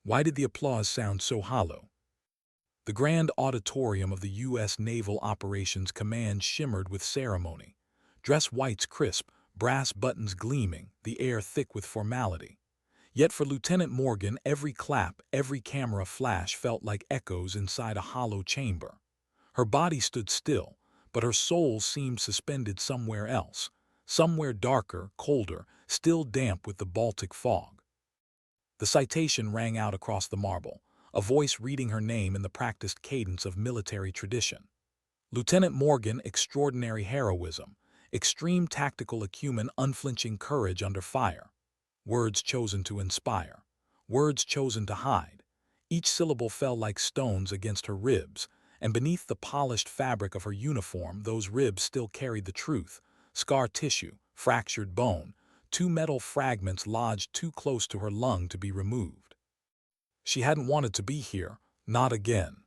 Why did the applause sound so hollow? The grand auditorium of the U.S. Naval Operations Command shimmered with ceremony. Dress whites crisp, brass buttons gleaming, the air thick with formality. Yet for Lieutenant Morgan, every clap, every camera flash felt like echoes inside a hollow chamber. Her body stood still, but her soul seemed suspended somewhere else, somewhere darker, colder, still damp with the Baltic fog. The citation rang out across the marble, a voice reading her name in the practiced cadence of military tradition. Lieutenant Morgan, extraordinary heroism, extreme tactical acumen, unflinching courage under fire. Words chosen to inspire, words chosen to hide. Each syllable fell like stones against her ribs, and beneath the polished fabric of her uniform, those ribs still carried the truth: scar tissue, fractured bone, two metal fragments lodged too close to her lung to be removed. She hadn't wanted to be here, not again.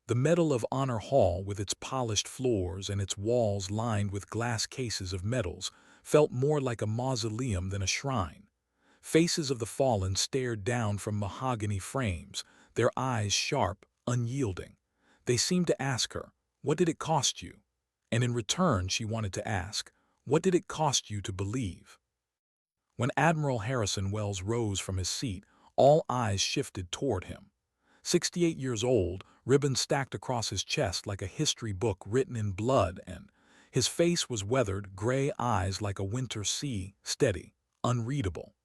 The Medal of Honor Hall, with its polished floors and its walls lined with glass cases of medals, felt more like a mausoleum than a shrine. Faces of the fallen stared down from mahogany frames, their eyes sharp, unyielding. They seemed to ask her, "What did it cost you?" And in return she wanted to ask, "What did it cost you to believe?" When Admiral Harrison Wells rose from his seat, all eyes shifted toward him. 68 years old, ribbons stacked across his chest like a history book written in blood, and his face was weathered, gray eyes like a winter sea, steady, unreadable.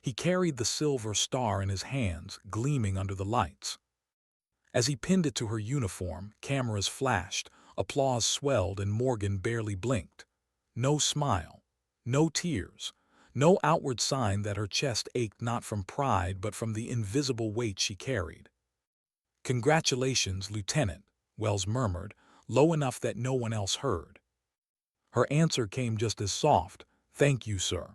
He carried the silver star in his hands, gleaming under the lights. As he pinned it to her uniform, cameras flashed, applause swelled, and Morgan barely blinked. No smile, no tears, no outward sign that her chest ached not from pride but from the invisible weight she carried. "Congratulations, Lieutenant," Wells murmured, low enough that no one else heard. Her answer came just as soft, "Thank you, sir."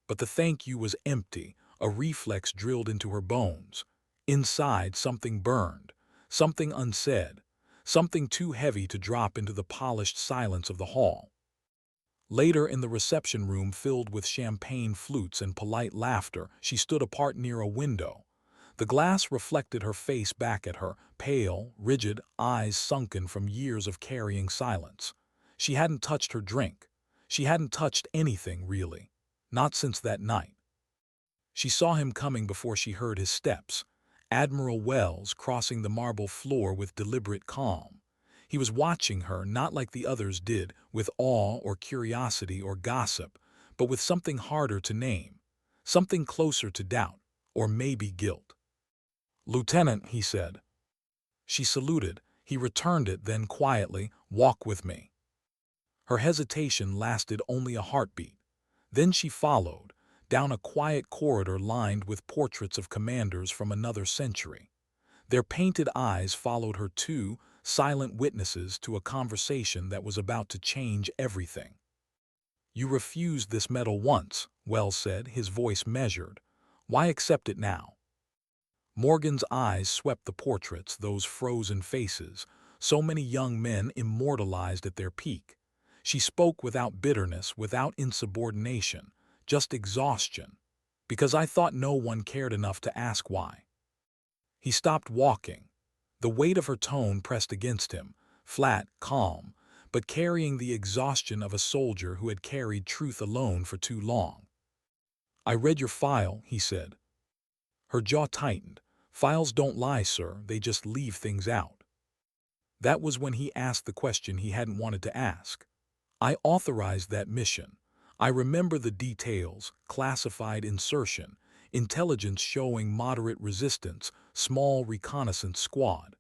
But the thank you was empty, a reflex drilled into her bones. Inside, something burned, something unsaid, something too heavy to drop into the polished silence of the hall. Later, in the reception room filled with champagne flutes and polite laughter, she stood apart near a window. The glass reflected her face back at her, pale, rigid, eyes sunken from years of carrying silence. She hadn't touched her drink. She hadn't touched anything, really. Not since that night. She saw him coming before she heard his steps. Admiral Wells crossing the marble floor with deliberate calm. He was watching her, not like the others did, with awe or curiosity or gossip, but with something harder to name, something closer to doubt, or maybe guilt. "Lieutenant," he said. She saluted. He returned it, then quietly, "Walk with me." Her hesitation lasted only a heartbeat. Then she followed, down a quiet corridor lined with portraits of commanders from another century. Their painted eyes followed her too, silent witnesses to a conversation that was about to change everything. "You refused this medal once," Wells said, his voice measured. "Why accept it now?" Morgan's eyes swept the portraits, those frozen faces, so many young men immortalized at their peak. She spoke without bitterness, without insubordination, just exhaustion. "Because I thought no one cared enough to ask why." He stopped walking. The weight of her tone pressed against him, flat, calm, but carrying the exhaustion of a soldier who had carried truth alone for too long. "I read your file," he said. Her jaw tightened. "Files don't lie, sir, they just leave things out." That was when he asked the question he hadn't wanted to ask. "I authorized that mission. I remember the details: classified insertion, intelligence showing moderate resistance, small reconnaissance squad."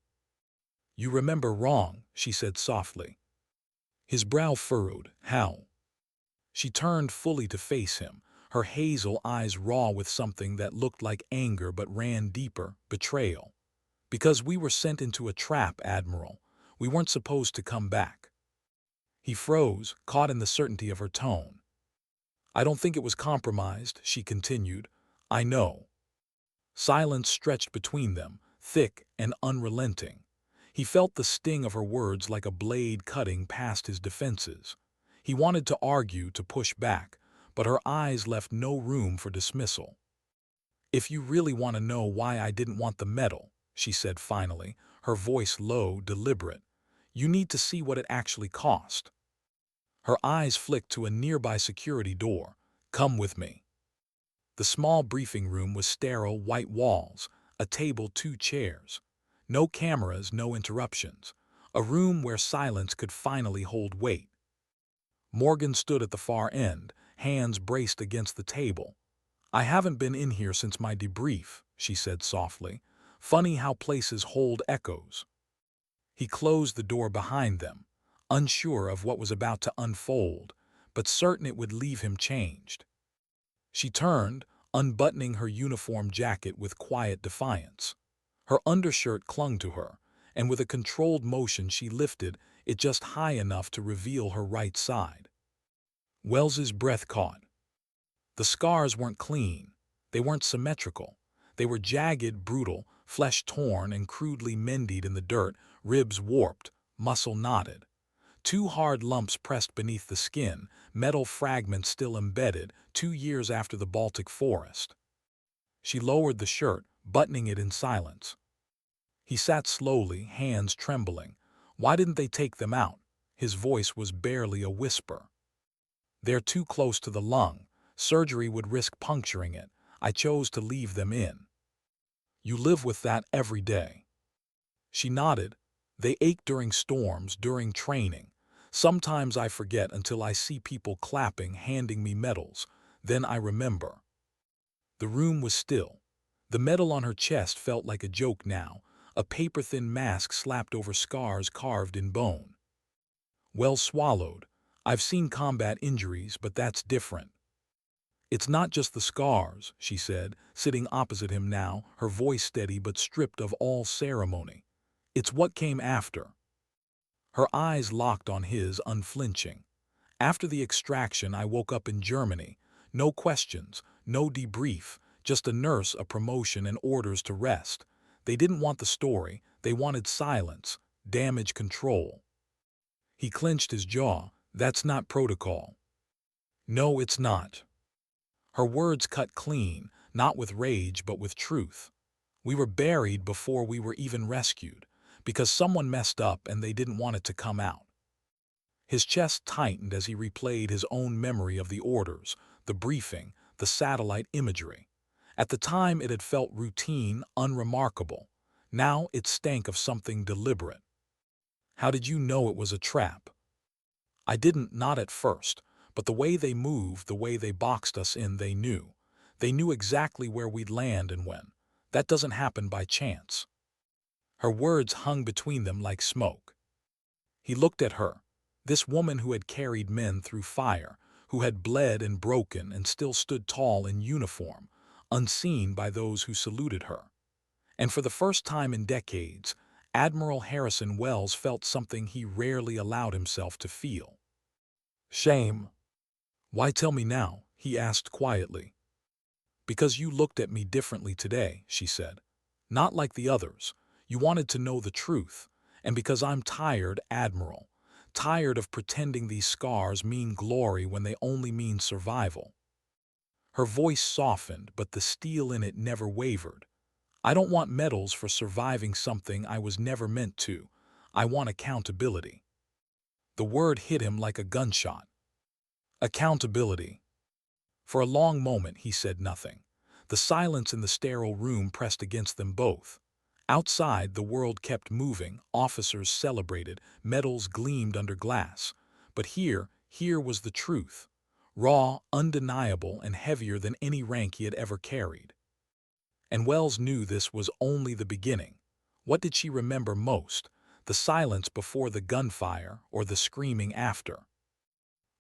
"You remember wrong," she said softly. His brow furrowed. "How?" She turned fully to face him, her hazel eyes raw with something that looked like anger but ran deeper: betrayal. "Because we were sent into a trap, Admiral. We weren't supposed to come back." He froze, caught in the certainty of her tone. "I don't think it was compromised," she continued. "I know." Silence stretched between them, thick and unrelenting. He felt the sting of her words like a blade cutting past his defenses. He wanted to argue, to push back, but her eyes left no room for dismissal. "If you really want to know why I didn't want the medal," she said finally, her voice low, deliberate, "you need to see what it actually cost." Her eyes flicked to a nearby security door. "Come with me." The small briefing room was sterile, white walls, a table, 2 chairs. No cameras, no interruptions. A room where silence could finally hold weight. Morgan stood at the far end, hands braced against the table. "I haven't been in here since my debrief," she said softly. "Funny how places hold echoes." He closed the door behind them, unsure of what was about to unfold, but certain it would leave him changed. She turned, unbuttoning her uniform jacket with quiet defiance. Her undershirt clung to her, and with a controlled motion she lifted it just high enough to reveal her right side. Wells's breath caught. The scars weren't clean. They weren't symmetrical. They were jagged, brutal, flesh torn and crudely mended in the dirt, ribs warped, muscle knotted. 2 hard lumps pressed beneath the skin, metal fragments still embedded, 2 years after the Baltic forest. She lowered the shirt, buttoning it in silence. He sat slowly, hands trembling. "Why didn't they take them out?" His voice was barely a whisper. "They're too close to the lung. Surgery would risk puncturing it. I chose to leave them in." "You live with that every day." She nodded. "They ache during storms, during training. Sometimes I forget until I see people clapping, handing me medals. Then I remember." The room was still. The medal on her chest felt like a joke now, a paper-thin mask slapped over scars carved in bone. Wells swallowed. "I've seen combat injuries, but that's different." "It's not just the scars," she said, sitting opposite him now, her voice steady but stripped of all ceremony. "It's what came after." Her eyes locked on his, unflinching. "After the extraction, I woke up in Germany. No questions, no debrief, just a nurse, a promotion, and orders to rest. They didn't want the story, they wanted silence, damage control." He clenched his jaw. "That's not protocol." "No, it's not." Her words cut clean, not with rage but with truth. "We were buried before we were even rescued, because someone messed up and they didn't want it to come out." His chest tightened as he replayed his own memory of the orders, the briefing, the satellite imagery. At the time it had felt routine, unremarkable. Now it stank of something deliberate. "How did you know it was a trap?" "I didn't, not at first. But the way they moved, the way they boxed us in, they knew. They knew exactly where we'd land and when. That doesn't happen by chance." Her words hung between them like smoke. He looked at her, this woman who had carried men through fire, who had bled and broken and still stood tall in uniform, unseen by those who saluted her. And for the first time in decades, Admiral Harrison Wells felt something he rarely allowed himself to feel. "Shame." "Why tell me now?" he asked quietly. "Because you looked at me differently today," she said. "Not like the others. You wanted to know the truth. And because I'm tired, Admiral. Tired of pretending these scars mean glory when they only mean survival." Her voice softened, but the steel in it never wavered. "I don't want medals for surviving something I was never meant to. I want accountability." The word hit him like a gunshot. Accountability. For a long moment he said nothing. The silence in the sterile room pressed against them both. Outside, the world kept moving, officers celebrated, medals gleamed under glass. But here was the truth. Raw, undeniable, and heavier than any rank he had ever carried. And Wells knew this was only the beginning. What did she remember most? The silence before the gunfire or the screaming after?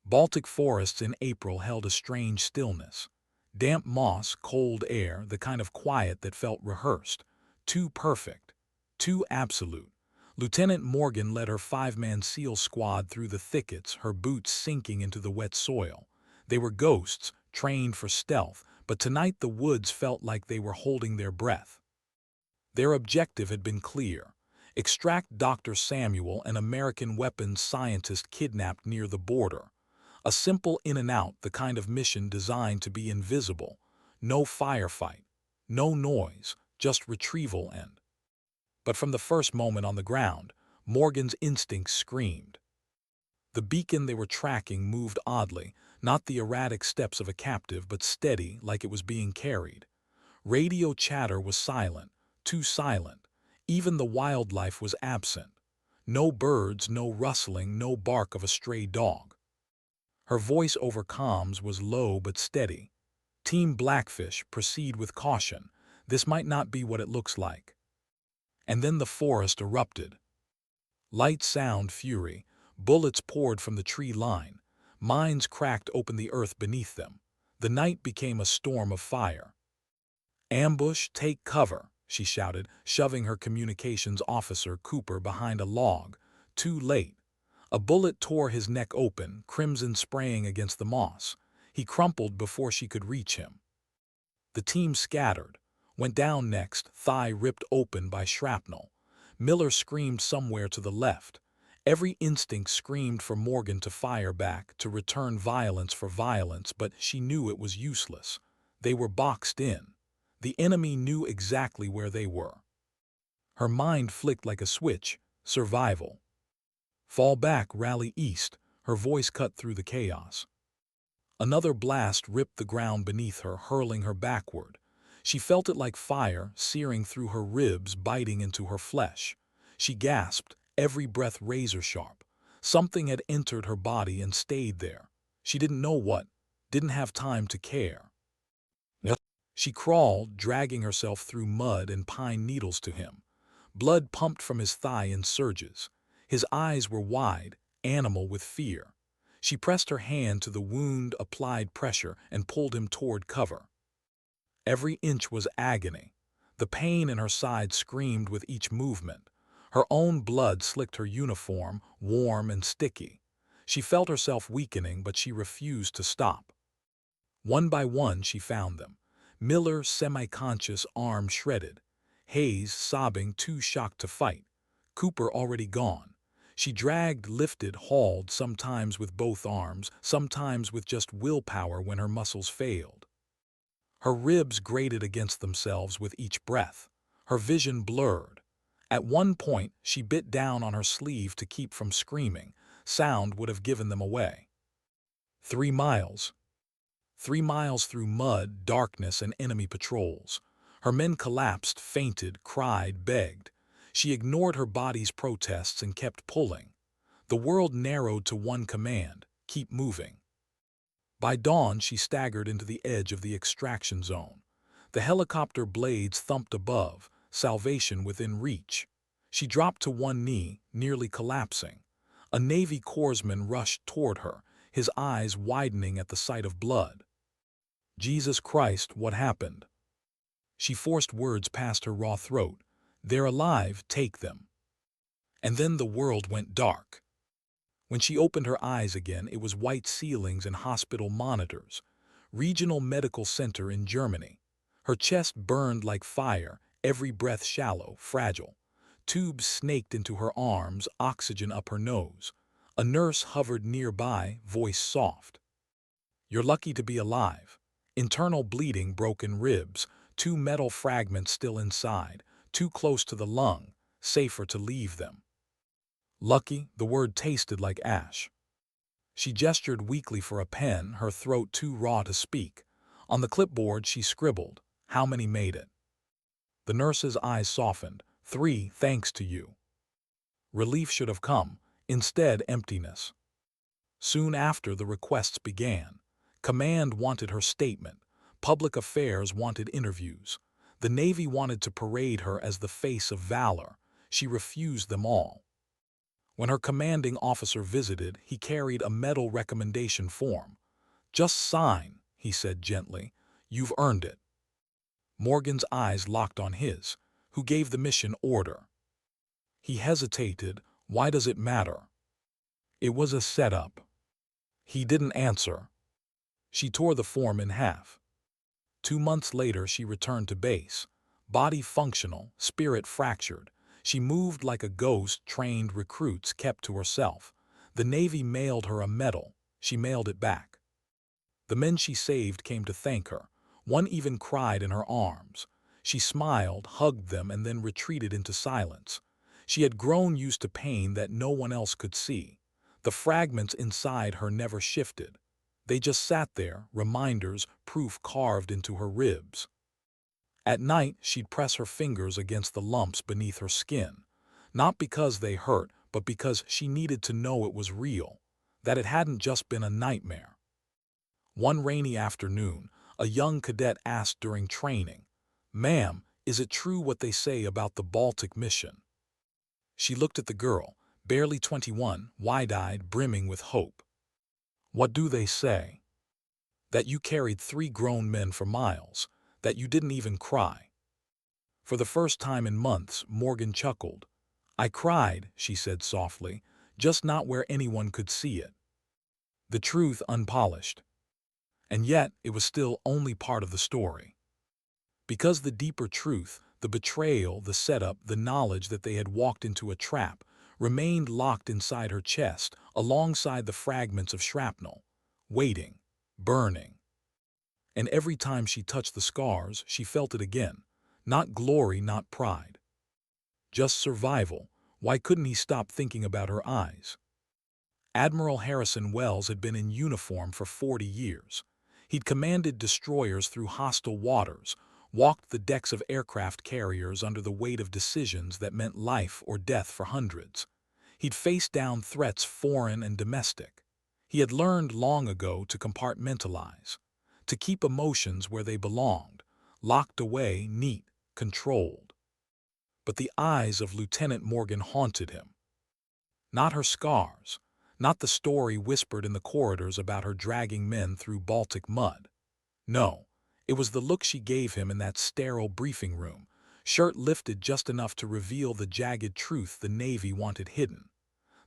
Baltic forests in April held a strange stillness. Damp moss, cold air, the kind of quiet that felt rehearsed. Too perfect. Too absolute. Lieutenant Morgan led her 5-man SEAL squad through the thickets, her boots sinking into the wet soil. They were ghosts, trained for stealth, but tonight the woods felt like they were holding their breath. Their objective had been clear. Extract Dr. Samuel, an American weapons scientist kidnapped near the border. A simple in and out, the kind of mission designed to be invisible. No firefight. No noise, just retrieval and... But from the first moment on the ground, Morgan's instincts screamed. The beacon they were tracking moved oddly, not the erratic steps of a captive, but steady, like it was being carried. Radio chatter was silent, too silent. Even the wildlife was absent. No birds, no rustling, no bark of a stray dog. Her voice over comms was low but steady. Team Blackfish, proceed with caution. This might not be what it looks like. And then the forest erupted. Light, sound, fury. Bullets poured from the tree line. Mines cracked open the earth beneath them. The night became a storm of fire. "Ambush, take cover," she shouted, shoving her communications officer, Cooper, behind a log. Too late. A bullet tore his neck open, crimson spraying against the moss. He crumpled before she could reach him. The team scattered, went down next, thigh ripped open by shrapnel. Miller screamed somewhere to the left. Every instinct screamed for Morgan to fire back, to return violence for violence, but she knew it was useless. They were boxed in. The enemy knew exactly where they were. Her mind flicked like a switch. Survival. Fall back, rally east. Her voice cut through the chaos. Another blast ripped the ground beneath her, hurling her backward. She felt it like fire, searing through her ribs, biting into her flesh. She gasped, every breath razor-sharp. Something had entered her body and stayed there. She didn't know what, didn't have time to care. She crawled, dragging herself through mud and pine needles to him. Blood pumped from his thigh in surges. His eyes were wide, animal with fear. She pressed her hand to the wound, applied pressure, and pulled him toward cover. Every inch was agony. The pain in her side screamed with each movement. Her own blood slicked her uniform, warm and sticky. She felt herself weakening, but she refused to stop. One by one she found them. Miller, semi-conscious, arm shredded. Hayes, sobbing, too shocked to fight. Cooper already gone. She dragged, lifted, hauled, sometimes with both arms, sometimes with just willpower when her muscles failed. Her ribs grated against themselves with each breath. Her vision blurred. At one point, she bit down on her sleeve to keep from screaming. Sound would have given them away. 3 miles. 3 miles through mud, darkness, and enemy patrols. Her men collapsed, fainted, cried, begged. She ignored her body's protests and kept pulling. The world narrowed to one command: keep moving. By dawn, she staggered into the edge of the extraction zone. The helicopter blades thumped above, salvation within reach. She dropped to one knee, nearly collapsing. A Navy corpsman rushed toward her, his eyes widening at the sight of blood. "Jesus Christ, what happened?" She forced words past her raw throat. "They're alive, take them." And then the world went dark. When she opened her eyes again, it was white ceilings and hospital monitors. Regional Medical Center in Germany. Her chest burned like fire, every breath shallow, fragile. Tubes snaked into her arms, oxygen up her nose. A nurse hovered nearby, voice soft. "You're lucky to be alive. Internal bleeding, broken ribs, 2 metal fragments still inside, too close to the lung, safer to leave them." Lucky, the word tasted like ash. She gestured weakly for a pen, her throat too raw to speak. On the clipboard she scribbled, "How many made it?" The nurse's eyes softened. 3, thanks to you." Relief should have come. Instead, emptiness. Soon after, the requests began. Command wanted her statement. Public Affairs wanted interviews. The Navy wanted to parade her as the face of valor. She refused them all. When her commanding officer visited, he carried a metal recommendation form. "Just sign," he said gently. "You've earned it." Morgan's eyes locked on his. "Who gave the mission order?" He hesitated. "Why does it matter?" "It was a setup." He didn't answer. She tore the form in half. 2 months later, she returned to base. Body functional, spirit fractured. She moved like a ghost, trained recruits kept to herself. The Navy mailed her a medal. She mailed it back. The men she saved came to thank her. One even cried in her arms. She smiled, hugged them, and then retreated into silence. She had grown used to pain that no one else could see. The fragments inside her never shifted. They just sat there, reminders, proof carved into her ribs. At night, she'd press her fingers against the lumps beneath her skin, not because they hurt, but because she needed to know it was real, that it hadn't just been a nightmare. One rainy afternoon, a young cadet asked during training, "Ma'am, is it true what they say about the Baltic mission?" She looked at the girl, barely 21, wide-eyed, brimming with hope. "What do they say?" "That you carried 3 grown men for miles, that you didn't even cry." For the first time in months, Morgan chuckled. "I cried," she said softly, "just not where anyone could see it." The truth unpolished. And yet, it was still only part of the story. Because the deeper truth, the betrayal, the setup, the knowledge that they had walked into a trap, remained locked inside her chest, alongside the fragments of shrapnel, waiting, burning. And every time she touched the scars, she felt it again. Not glory, not pride. Just survival. Why couldn't he stop thinking about her eyes? Admiral Harrison Wells had been in uniform for 40 years. He'd commanded destroyers through hostile waters, walked the decks of aircraft carriers under the weight of decisions that meant life or death for hundreds. He'd faced down threats foreign and domestic. He had learned long ago to compartmentalize, to keep emotions where they belonged, locked away, neat, controlled. But the eyes of Lieutenant Morgan haunted him. Not her scars, not the story whispered in the corridors about her dragging men through Baltic mud. No, it was the look she gave him in that sterile briefing room, shirt lifted just enough to reveal the jagged truth the Navy wanted hidden.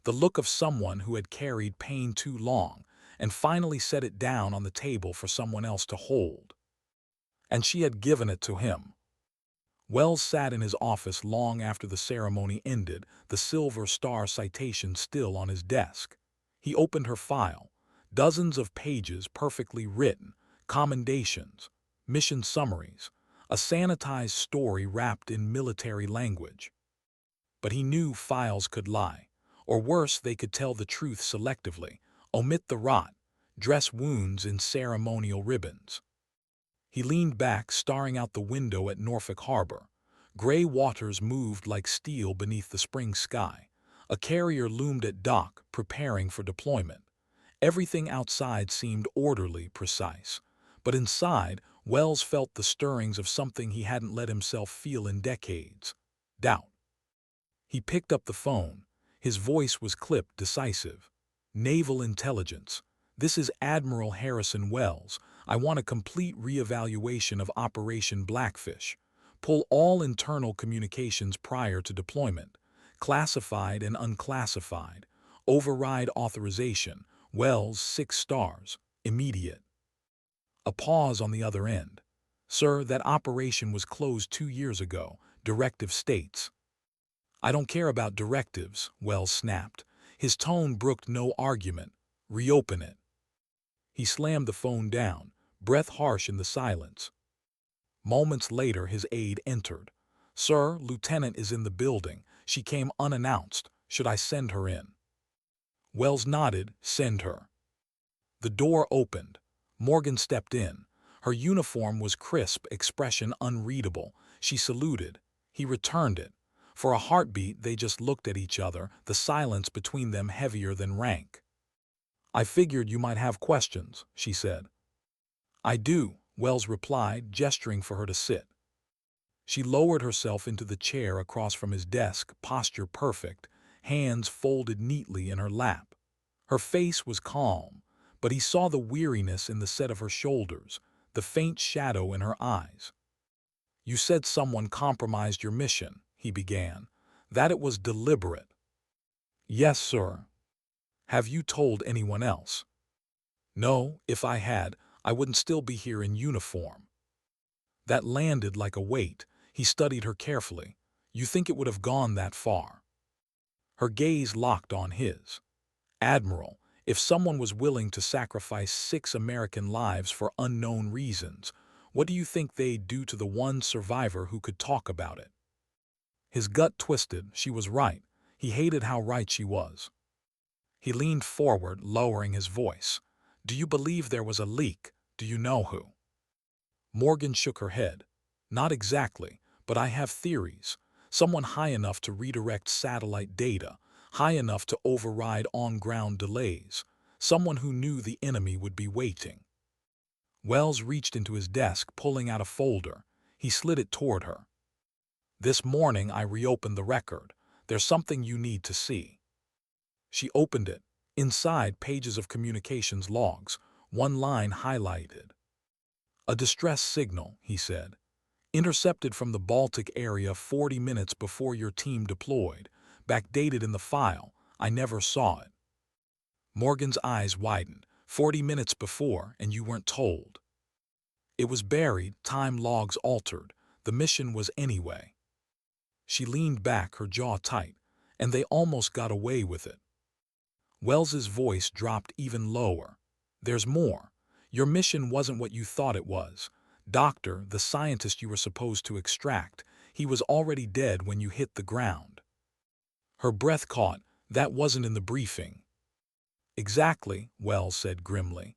The look of someone who had carried pain too long and finally set it down on the table for someone else to hold. And she had given it to him. Wells sat in his office long after the ceremony ended, the Silver Star citation still on his desk. He opened her file, dozens of pages perfectly written, commendations, mission summaries, a sanitized story wrapped in military language. But he knew files could lie, or worse, they could tell the truth selectively, omit the rot, dress wounds in ceremonial ribbons. He leaned back, staring out the window at Norfolk Harbor. Gray waters moved like steel beneath the spring sky. A carrier loomed at dock, preparing for deployment. Everything outside seemed orderly, precise. But inside, Wells felt the stirrings of something he hadn't let himself feel in decades. Doubt. He picked up the phone. His voice was clipped, decisive. "Naval Intelligence. This is Admiral Harrison Wells. I want a complete reevaluation of Operation Blackfish. Pull all internal communications prior to deployment. Classified and unclassified. Override authorization. Wells, 6 stars. Immediate." A pause on the other end. "Sir, that operation was closed 2 years ago. Directive states." "I don't care about directives," Wells snapped. His tone brooked no argument. "Reopen it." He slammed the phone down, breath harsh in the silence. Moments later, his aide entered. "Sir, Lieutenant is in the building. She came unannounced. Should I send her in?" Wells nodded. "Send her." The door opened. Morgan stepped in. Her uniform was crisp, expression unreadable. She saluted. He returned it. For a heartbeat, they just looked at each other, the silence between them heavier than rank. "I figured you might have questions," she said. "I do," Wells replied, gesturing for her to sit. She lowered herself into the chair across from his desk, posture perfect, hands folded neatly in her lap. Her face was calm, but he saw the weariness in the set of her shoulders, the faint shadow in her eyes. "You said someone compromised your mission," he began. "That it was deliberate." "Yes, sir." "Have you told anyone else?" "No, if I had, I wouldn't still be here in uniform." That landed like a weight. He studied her carefully. "You think it would have gone that far?" Her gaze locked on his. "Admiral, if someone was willing to sacrifice 6 American lives for unknown reasons, What do you think they'd do to the one survivor who could talk about it? His gut twisted. She was right. He hated how right she was. He leaned forward, lowering his voice. Do you believe there was a leak? Do you know who? Morgan shook her head. Not exactly, but I have theories. Someone high enough to redirect satellite data, high enough to override on-ground delays. Someone who knew the enemy would be waiting. Wells reached into his desk, pulling out a folder. He slid it toward her. This morning I reopened the record. There's something you need to see. She opened it. Inside, pages of communications logs, one line highlighted. A distress signal, he said. Intercepted from the Baltic area 40 minutes before your team deployed. Backdated in the file. I never saw it. Morgan's eyes widened. 40 minutes before, and you weren't told. It was buried, time logs altered. The mission was anyway. She leaned back, her jaw tight, and they almost got away with it. Wells's voice dropped even lower. There's more. Your mission wasn't what you thought it was. Doctor, the scientist you were supposed to extract, he was already dead when you hit the ground. Her breath caught. That wasn't in the briefing. Exactly, Wells said grimly.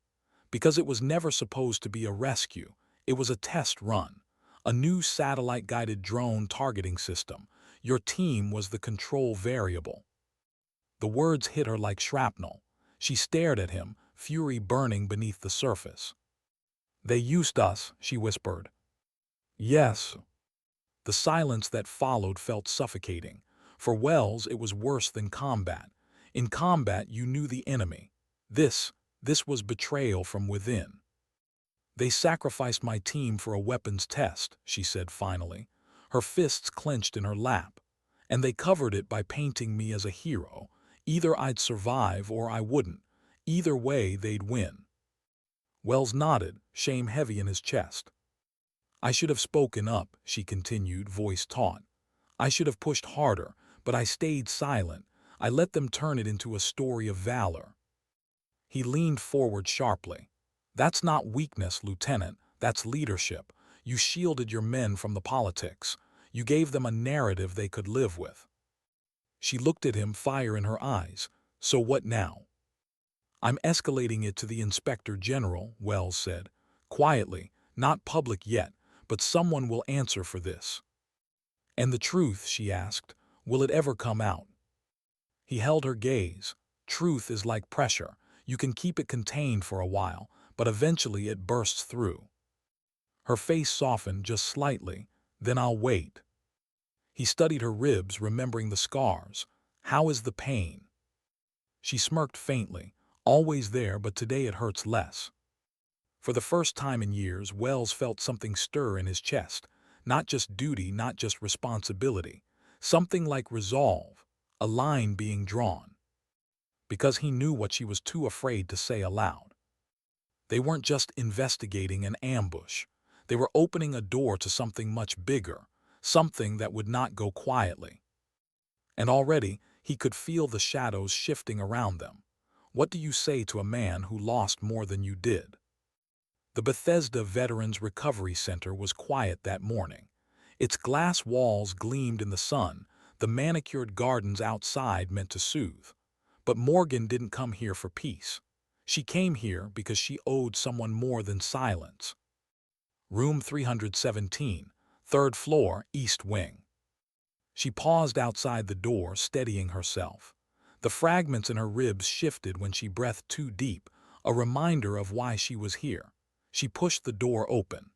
Because it was never supposed to be a rescue. It was a test run. A new satellite-guided drone targeting system. Your team was the control variable. The words hit her like shrapnel. She stared at him, fury burning beneath the surface. They used us, she whispered. Yes. The silence that followed felt suffocating. For Wells, it was worse than combat. In combat, you knew the enemy. This was betrayal from within. They sacrificed my team for a weapons test, she said finally, her fists clenched in her lap. And they covered it by painting me as a hero. Either I'd survive or I wouldn't. Either way, they'd win. Wells nodded, shame heavy in his chest. I should have spoken up, she continued, voice taut. I should have pushed harder, but I stayed silent. I let them turn it into a story of valor. He leaned forward sharply. That's not weakness, Lieutenant. That's leadership. You shielded your men from the politics. You gave them a narrative they could live with. She looked at him, fire in her eyes. So what now? I'm escalating it to the Inspector General, Wells said. Quietly, not public yet, but someone will answer for this. And the truth, she asked, will it ever come out? He held her gaze. Truth is like pressure. You can keep it contained for a while, but eventually it bursts through. Her face softened just slightly. Then I'll wait. He studied her ribs, remembering the scars. How is the pain? She smirked faintly. Always there, but today it hurts less. For the first time in years, Wells felt something stir in his chest. Not just duty, not just responsibility. Something like resolve, a line being drawn. Because he knew what she was too afraid to say aloud. They weren't just investigating an ambush. They were opening a door to something much bigger, something that would not go quietly. And already, he could feel the shadows shifting around them. What do you say to a man who lost more than you did? The Bethesda Veterans Recovery Center was quiet that morning. Its glass walls gleamed in the sun, the manicured gardens outside meant to soothe. But Morgan didn't come here for peace. She came here because she owed someone more than silence. Room 317, third floor, East Wing. She paused outside the door, steadying herself. The fragments in her ribs shifted when she breathed too deep, a reminder of why she was here. She pushed the door open.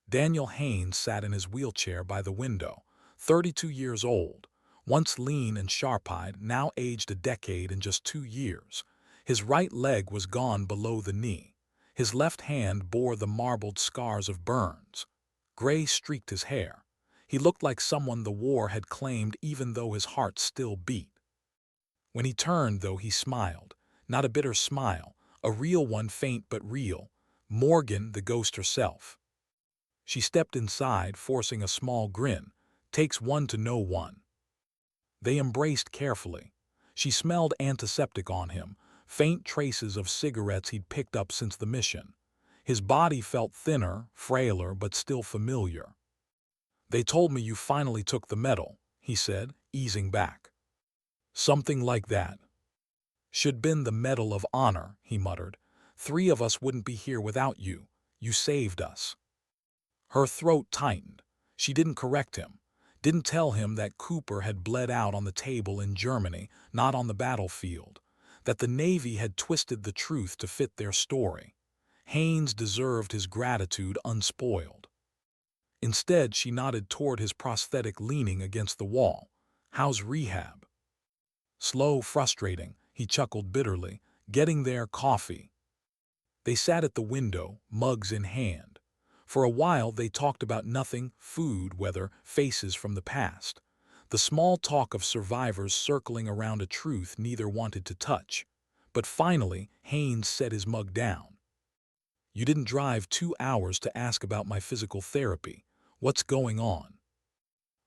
Daniel Haynes sat in his wheelchair by the window, 32 years old, once lean and sharp-eyed, now aged a decade in just 2 years. His right leg was gone below the knee. His left hand bore the marbled scars of burns. Gray streaked his hair. He looked like someone the war had claimed even though his heart still beat. When he turned, though, he smiled. Not a bitter smile, a real one, faint but real. Morgan, the ghost herself. She stepped inside, forcing a small grin. Takes one to know one. They embraced carefully. She smelled antiseptic on him, faint traces of cigarettes he'd picked up since the mission. His body felt thinner, frailer, but still familiar. "They told me you finally took the medal," he said, easing back. "Something like that." "Should been the Medal of Honor," he muttered. "3 of us wouldn't be here without you. You saved us." Her throat tightened. She didn't correct him, didn't tell him that Cooper had bled out on the table in Germany, not on the battlefield, that the Navy had twisted the truth to fit their story. Haynes deserved his gratitude unspoiled. Instead, she nodded toward his prosthetic leaning against the wall. "How's rehab?" "Slow, frustrating," he chuckled bitterly. "Getting there, coffee." They sat at the window, mugs in hand. For a while they talked about nothing, food, weather, faces from the past. The small talk of survivors circling around a truth neither wanted to touch. But finally, Haynes set his mug down. "You didn't drive 2 hours to ask about my physical therapy. What's going on?"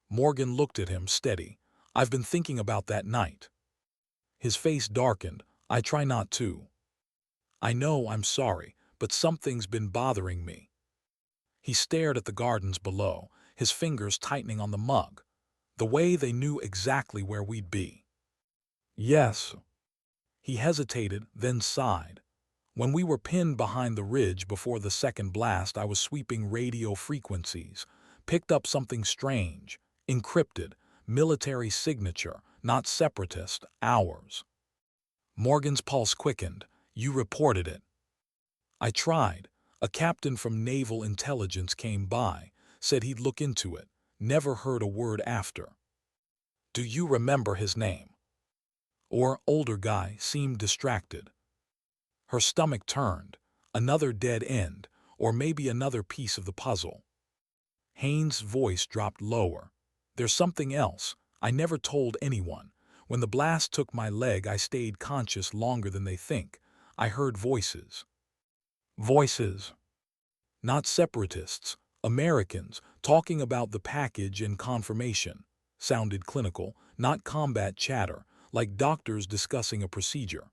Morgan looked at him, steady. "I've been thinking about that night." His face darkened. "I try not to." "I know, I'm sorry, but something's been bothering me." He stared at the gardens below, his fingers tightening on the mug. "The way they knew exactly where we'd be." "Yes." He hesitated, then sighed. "When we were pinned behind the ridge before the second blast, I was sweeping radio frequencies. Picked up something strange. Encrypted. Military signature. Not separatist. Ours." Morgan's pulse quickened. "You reported it." "I tried. A captain from Naval Intelligence came by, said he'd look into it. Never heard a word after." "Do you remember his name?" Or older guy, seemed distracted. Her stomach turned. Another dead end, or maybe another piece of the puzzle. Haynes' voice dropped lower. "There's something else. I never told anyone. When the blast took my leg, I stayed conscious longer than they think. I heard voices." Voices. Not separatists, Americans, talking about the package and confirmation. Sounded clinical, not combat chatter, like doctors discussing a procedure.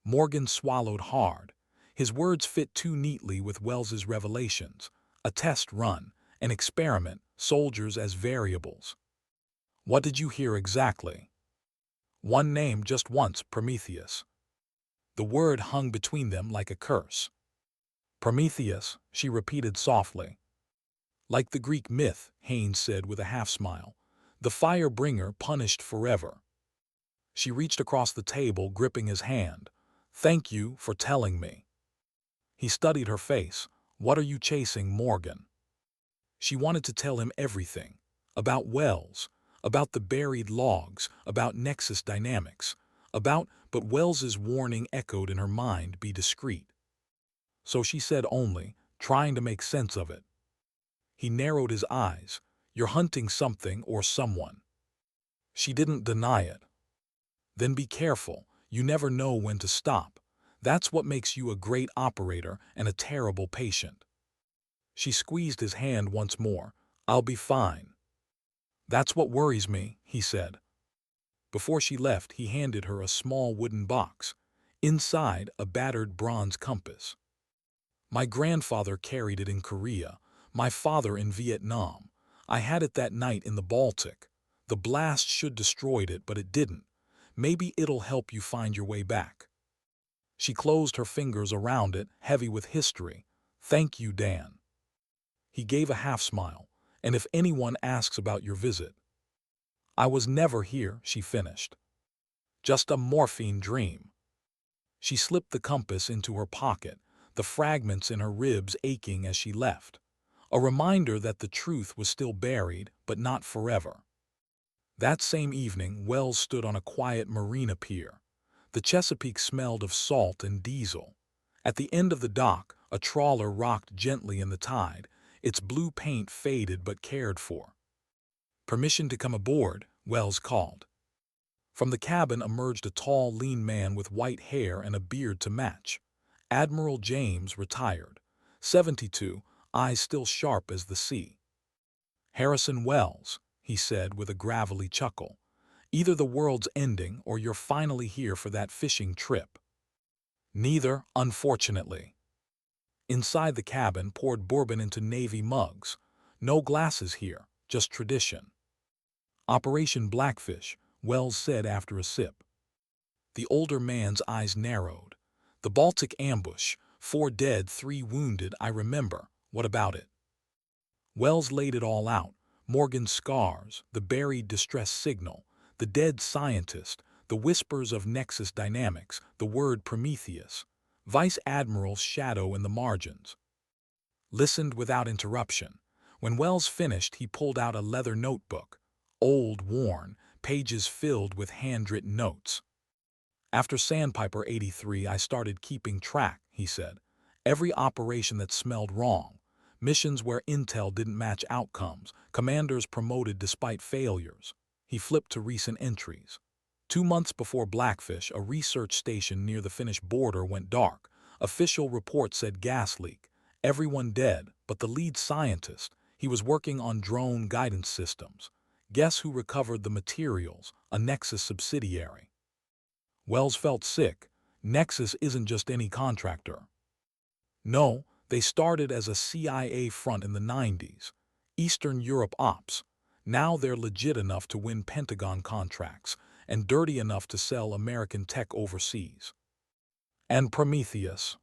Morgan swallowed hard. His words fit too neatly with Wells's revelations. A test run, an experiment, soldiers as variables. "What did you hear exactly?" "One name just once, Prometheus." The word hung between them like a curse. "Prometheus," she repeated softly. "Like the Greek myth," Haynes said with a half-smile. "The fire-bringer punished forever." She reached across the table, gripping his hand. "Thank you for telling me." He studied her face. "What are you chasing, Morgan?" She wanted to tell him everything. About Wells, about the buried logs, about Nexus dynamics, but Wells's warning echoed in her mind, "Be discreet." So she said only, trying to make sense of it. He narrowed his eyes. "You're hunting something or someone." She didn't deny it. "Then be careful. You never know when to stop. That's what makes you a great operator and a terrible patient." She squeezed his hand once more. "I'll be fine." "That's what worries me," he said. Before she left, he handed her a small wooden box. Inside, a battered bronze compass. "My grandfather carried it in Korea, my father in Vietnam. I had it that night in the Baltic. The blast should destroyed it, but it didn't. Maybe it'll help you find your way back." She closed her fingers around it, heavy with history. "Thank you, Dan." He gave a half-smile. "And if anyone asks about your visit." "I was never here," she finished. "Just a morphine dream." She slipped the compass into her pocket, the fragments in her ribs aching as she left. A reminder that the truth was still buried, but not forever. That same evening, Wells stood on a quiet marina pier. The Chesapeake smelled of salt and diesel. At the end of the dock, a trawler rocked gently in the tide, its blue paint faded but cared for. "Permission to come aboard," Wells called. From the cabin emerged a tall, lean man with white hair and a beard to match. Admiral James, retired. 72, eyes still sharp as the sea. "Harrison Wells," he said with a gravelly chuckle. "Either the world's ending or you're finally here for that fishing trip." "Neither, unfortunately." Inside the cabin poured bourbon into Navy mugs. No glasses here, just tradition. Operation Blackfish, Wells said after a sip. The older man's eyes narrowed. The Baltic ambush, 4 dead, 3 wounded, I remember. What about it? Wells laid it all out. Morgan's scars, the buried distress signal, the dead scientist, the whispers of Nexus dynamics, the word Prometheus, Vice Admiral's shadow in the margins. Listened without interruption. When Wells finished, he pulled out a leather notebook. Old, worn, pages filled with handwritten notes. After Sandpiper 83, I started keeping track, he said. Every operation that smelled wrong. Missions where intel didn't match outcomes. Commanders promoted despite failures. He flipped to recent entries. 2 months before Blackfish, a research station near the Finnish border went dark. Official report said gas leak. Everyone dead, but the lead scientist. He was working on drone guidance systems. Guess who recovered the materials? A Nexus subsidiary. Wells felt sick. Nexus isn't just any contractor. No, they started as a CIA front in the 90s. Eastern Europe ops. Now they're legit enough to win Pentagon contracts and dirty enough to sell American tech overseas. And Prometheus.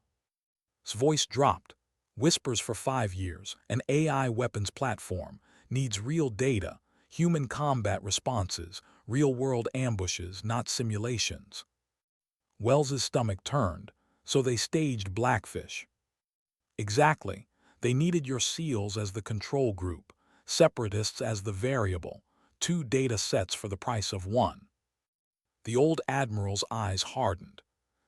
His voice dropped. Whispers for 5 years. An AI weapons platform. Needs real data, human combat responses, real-world ambushes, not simulations. Wells's stomach turned. So they staged Blackfish. Exactly. They needed your SEALs as the control group, separatists as the variable, 2 data sets for the price of 1. The old Admiral's eyes hardened.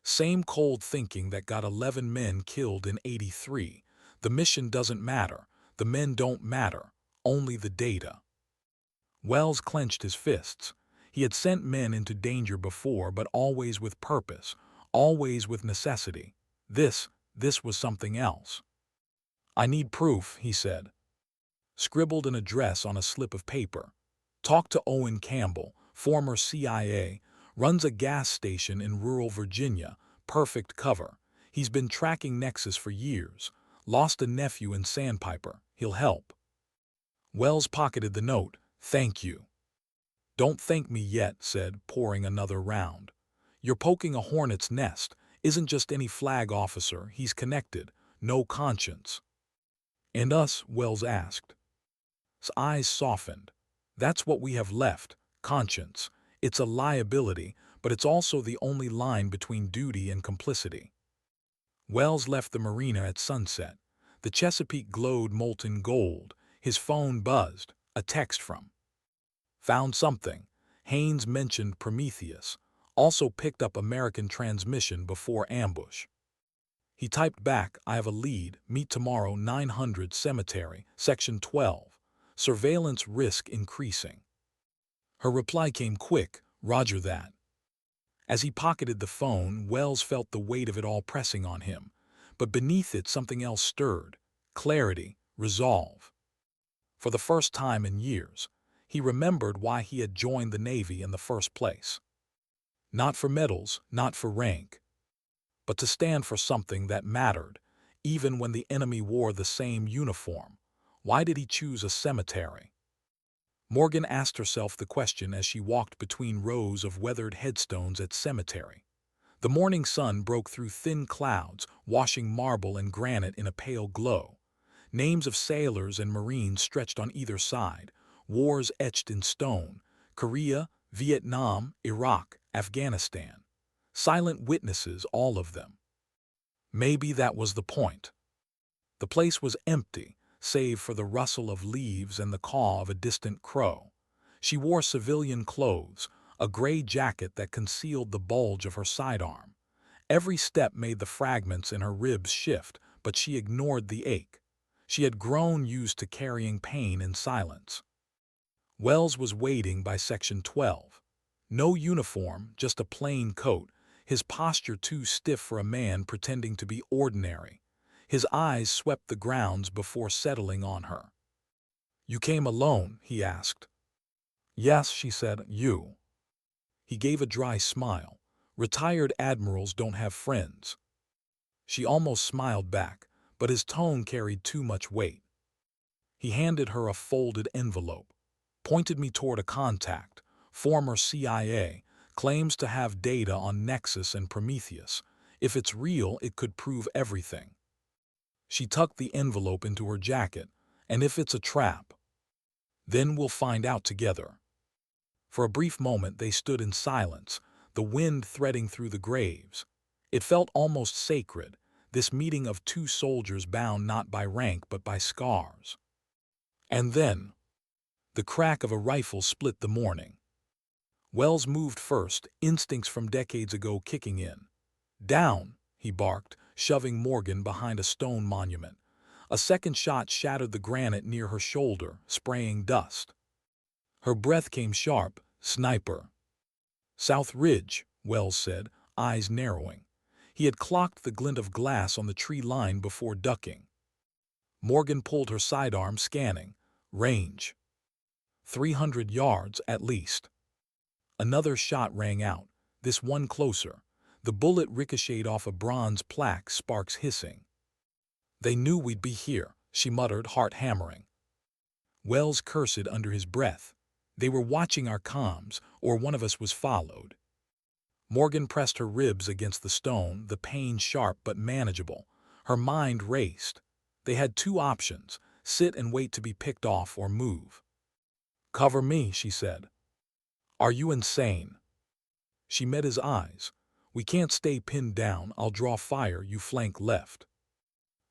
Same cold thinking that got 11 men killed in 83. The mission doesn't matter. The men don't matter. Only the data. Wells clenched his fists. He had sent men into danger before, but always with purpose, always with necessity. This was something else. I need proof, he said. Scribbled an address on a slip of paper. Talk to Owen Campbell, former CIA, runs a gas station in rural Virginia, perfect cover. He's been tracking Nexus for years. Lost a nephew in Sandpiper. He'll help. Wells pocketed the note. Thank you. Don't thank me yet, said, pouring another round. You're poking a hornet's nest. Isn't just any flag officer. He's connected. No conscience. And us? Wells asked. His eyes softened. That's what we have left. Conscience. It's a liability, but it's also the only line between duty and complicity. Wells left the marina at sunset. The Chesapeake glowed molten gold. His phone buzzed. A text from. Found something. Haynes mentioned Prometheus. Also picked up American transmission before ambush. He typed back, I have a lead. Meet tomorrow, 900 Cemetery, Section 12. Surveillance risk increasing. Her reply came quick, Roger that. As he pocketed the phone, Wells felt the weight of it all pressing on him. But beneath it something else stirred. Clarity, resolve. For the first time in years, he remembered why he had joined the Navy in the first place. Not for medals, not for rank, but to stand for something that mattered, even when the enemy wore the same uniform. Why did he choose a cemetery? Morgan asked herself the question as she walked between rows of weathered headstones at cemetery. The morning sun broke through thin clouds, washing marble and granite in a pale glow. Names of sailors and Marines stretched on either side, wars etched in stone, Korea, Vietnam, Iraq, Afghanistan. Silent witnesses, all of them. Maybe that was the point. The place was empty, save for the rustle of leaves and the caw of a distant crow. She wore civilian clothes, a gray jacket that concealed the bulge of her sidearm. Every step made the fragments in her ribs shift, but she ignored the ache. She had grown used to carrying pain in silence. Wells was waiting by Section 12. No uniform, just a plain coat, his posture too stiff for a man pretending to be ordinary. His eyes swept the grounds before settling on her. You came alone, he asked. Yes, she said, you. He gave a dry smile. Retired admirals don't have friends. She almost smiled back, but his tone carried too much weight. He handed her a folded envelope, pointed me toward a contact, former CIA, claims to have data on Nexus and Prometheus. If it's real, it could prove everything. She tucked the envelope into her jacket, and if it's a trap, then we'll find out together. For a brief moment they stood in silence, the wind threading through the graves. It felt almost sacred, this meeting of two soldiers bound not by rank but by scars. And then, the crack of a rifle split the morning. Wells moved first, instincts from decades ago kicking in. "Down," he barked, shoving Morgan behind a stone monument. A second shot shattered the granite near her shoulder, spraying dust. Her breath came sharp. "Sniper." "South Ridge," Wells said, eyes narrowing. He had clocked the glint of glass on the tree line before ducking. Morgan pulled her sidearm, scanning. "Range 300 yards at least." Another shot rang out, this one closer. The bullet ricocheted off a bronze plaque, sparks hissing. "They knew we'd be here," she muttered, heart hammering. Wells cursed under his breath. "They were watching our comms, or one of us was followed." Morgan pressed her ribs against the stone, the pain sharp but manageable. Her mind raced. They had two options: sit and wait to be picked off or move. "Cover me," she said. "Are you insane?" She met his eyes. "We can't stay pinned down. I'll draw fire, you flank left."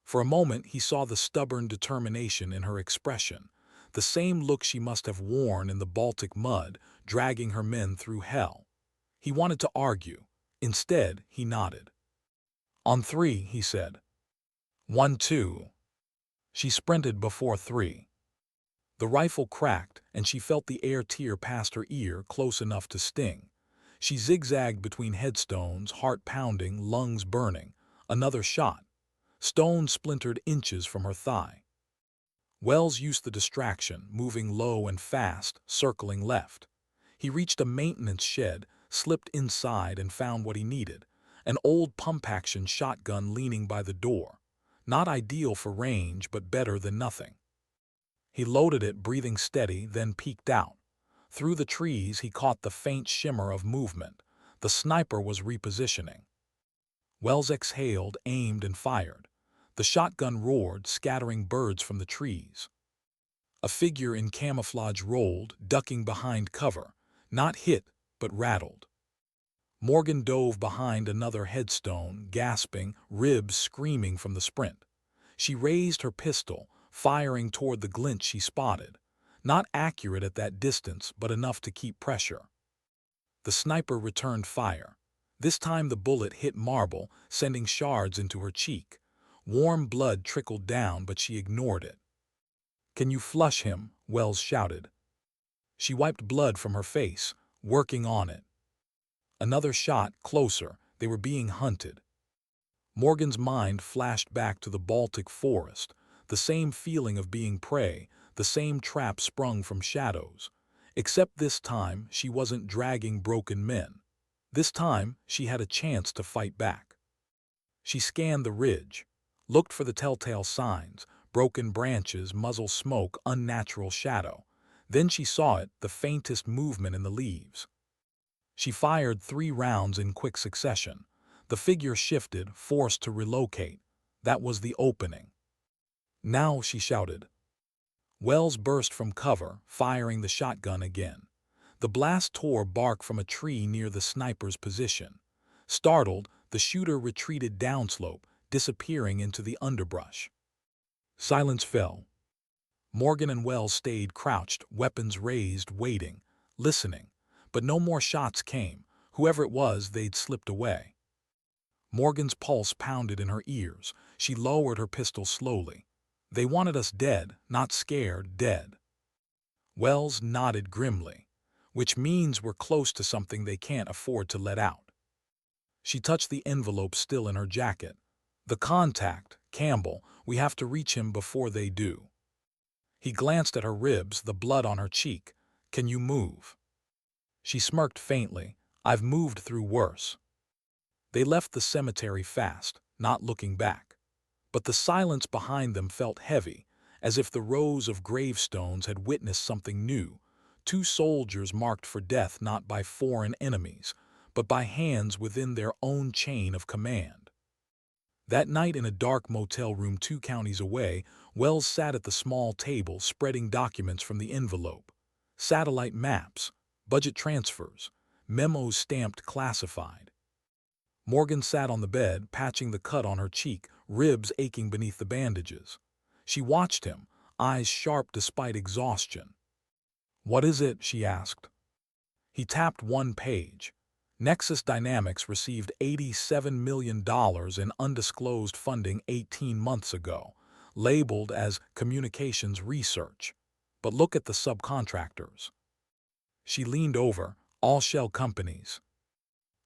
For a moment he saw the stubborn determination in her expression, the same look she must have worn in the Baltic mud, dragging her men through hell. He wanted to argue. Instead, he nodded. "On three," he said. 1, 2. She sprinted before three. The rifle cracked, and she felt the air tear past her ear, close enough to sting. She zigzagged between headstones, heart pounding, lungs burning. Another shot. Stone splintered inches from her thigh. Wells used the distraction, moving low and fast, circling left. He reached a maintenance shed, slipped inside and found what he needed: an old pump-action shotgun leaning by the door. Not ideal for range, but better than nothing. He loaded it, breathing steady, then peeked out. Through the trees he caught the faint shimmer of movement. The sniper was repositioning. Wells exhaled, aimed, and fired. The shotgun roared, scattering birds from the trees. A figure in camouflage rolled, ducking behind cover. Not hit, but rattled. Morgan dove behind another headstone, gasping, ribs screaming from the sprint. She raised her pistol, firing toward the glint she spotted. Not accurate at that distance, but enough to keep pressure. The sniper returned fire. This time the bullet hit marble, sending shards into her cheek. Warm blood trickled down, but she ignored it. "Can you flush him?" Wells shouted. She wiped blood from her face, working on it. Another shot, closer. They were being hunted. Morgan's mind flashed back to the Baltic forest, the same feeling of being prey, the same trap sprung from shadows. Except this time she wasn't dragging broken men. This time she had a chance to fight back. She scanned the ridge, looked for the telltale signs: broken branches, muzzle smoke, unnatural shadow. Then she saw it, the faintest movement in the leaves. She fired 3 rounds in quick succession. The figure shifted, forced to relocate. That was the opening. "Now," she shouted. Wells burst from cover, firing the shotgun again. The blast tore bark from a tree near the sniper's position. Startled, the shooter retreated downslope, disappearing into the underbrush. Silence fell. Morgan and Wells stayed crouched, weapons raised, waiting, listening. But no more shots came. Whoever it was, they'd slipped away. Morgan's pulse pounded in her ears. She lowered her pistol slowly. "They wanted us dead, not scared, dead." Wells nodded grimly. "Which means we're close to something they can't afford to let out." She touched the envelope still in her jacket. "The contact, Campbell. We have to reach him before they do." He glanced at her ribs, the blood on her cheek. "Can you move?" She smirked faintly. "I've moved through worse." They left the cemetery fast, not looking back. But the silence behind them felt heavy, as if the rows of gravestones had witnessed something new. Two soldiers marked for death not by foreign enemies, but by hands within their own chain of command. That night in a dark motel room 2 counties away, Wells sat at the small table spreading documents from the envelope. Satellite maps, budget transfers, memos stamped classified. Morgan sat on the bed, patching the cut on her cheek, ribs aching beneath the bandages. She watched him, eyes sharp despite exhaustion. "What is it?" she asked. He tapped one page. Nexus Dynamics received $87 million in undisclosed funding 18 months ago, labeled as communications research. But look at the subcontractors. She leaned over. All shell companies.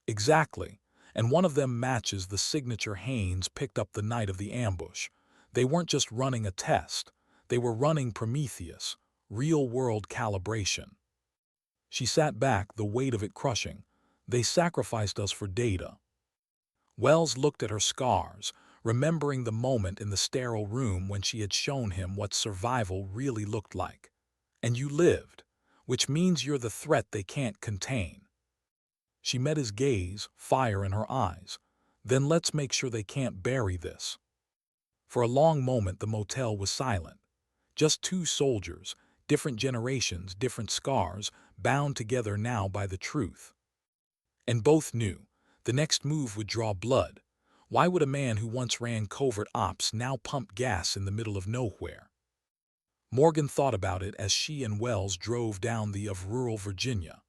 Exactly, and one of them matches the signature Haynes picked up the night of the ambush. They weren't just running a test. They were running Prometheus, real-world calibration. She sat back, the weight of it crushing. They sacrificed us for data. Wells looked at her scars, remembering the moment in the sterile room when she had shown him what survival really looked like. And you lived, which means you're the threat they can't contain. She met his gaze, fire in her eyes. Then let's make sure they can't bury this. For a long moment the motel was silent. Just two soldiers, different generations, different scars, bound together now by the truth. And both knew, the next move would draw blood. Why would a man who once ran covert ops now pump gas in the middle of nowhere? Morgan thought about it as she and Wells drove down the of rural Virginia.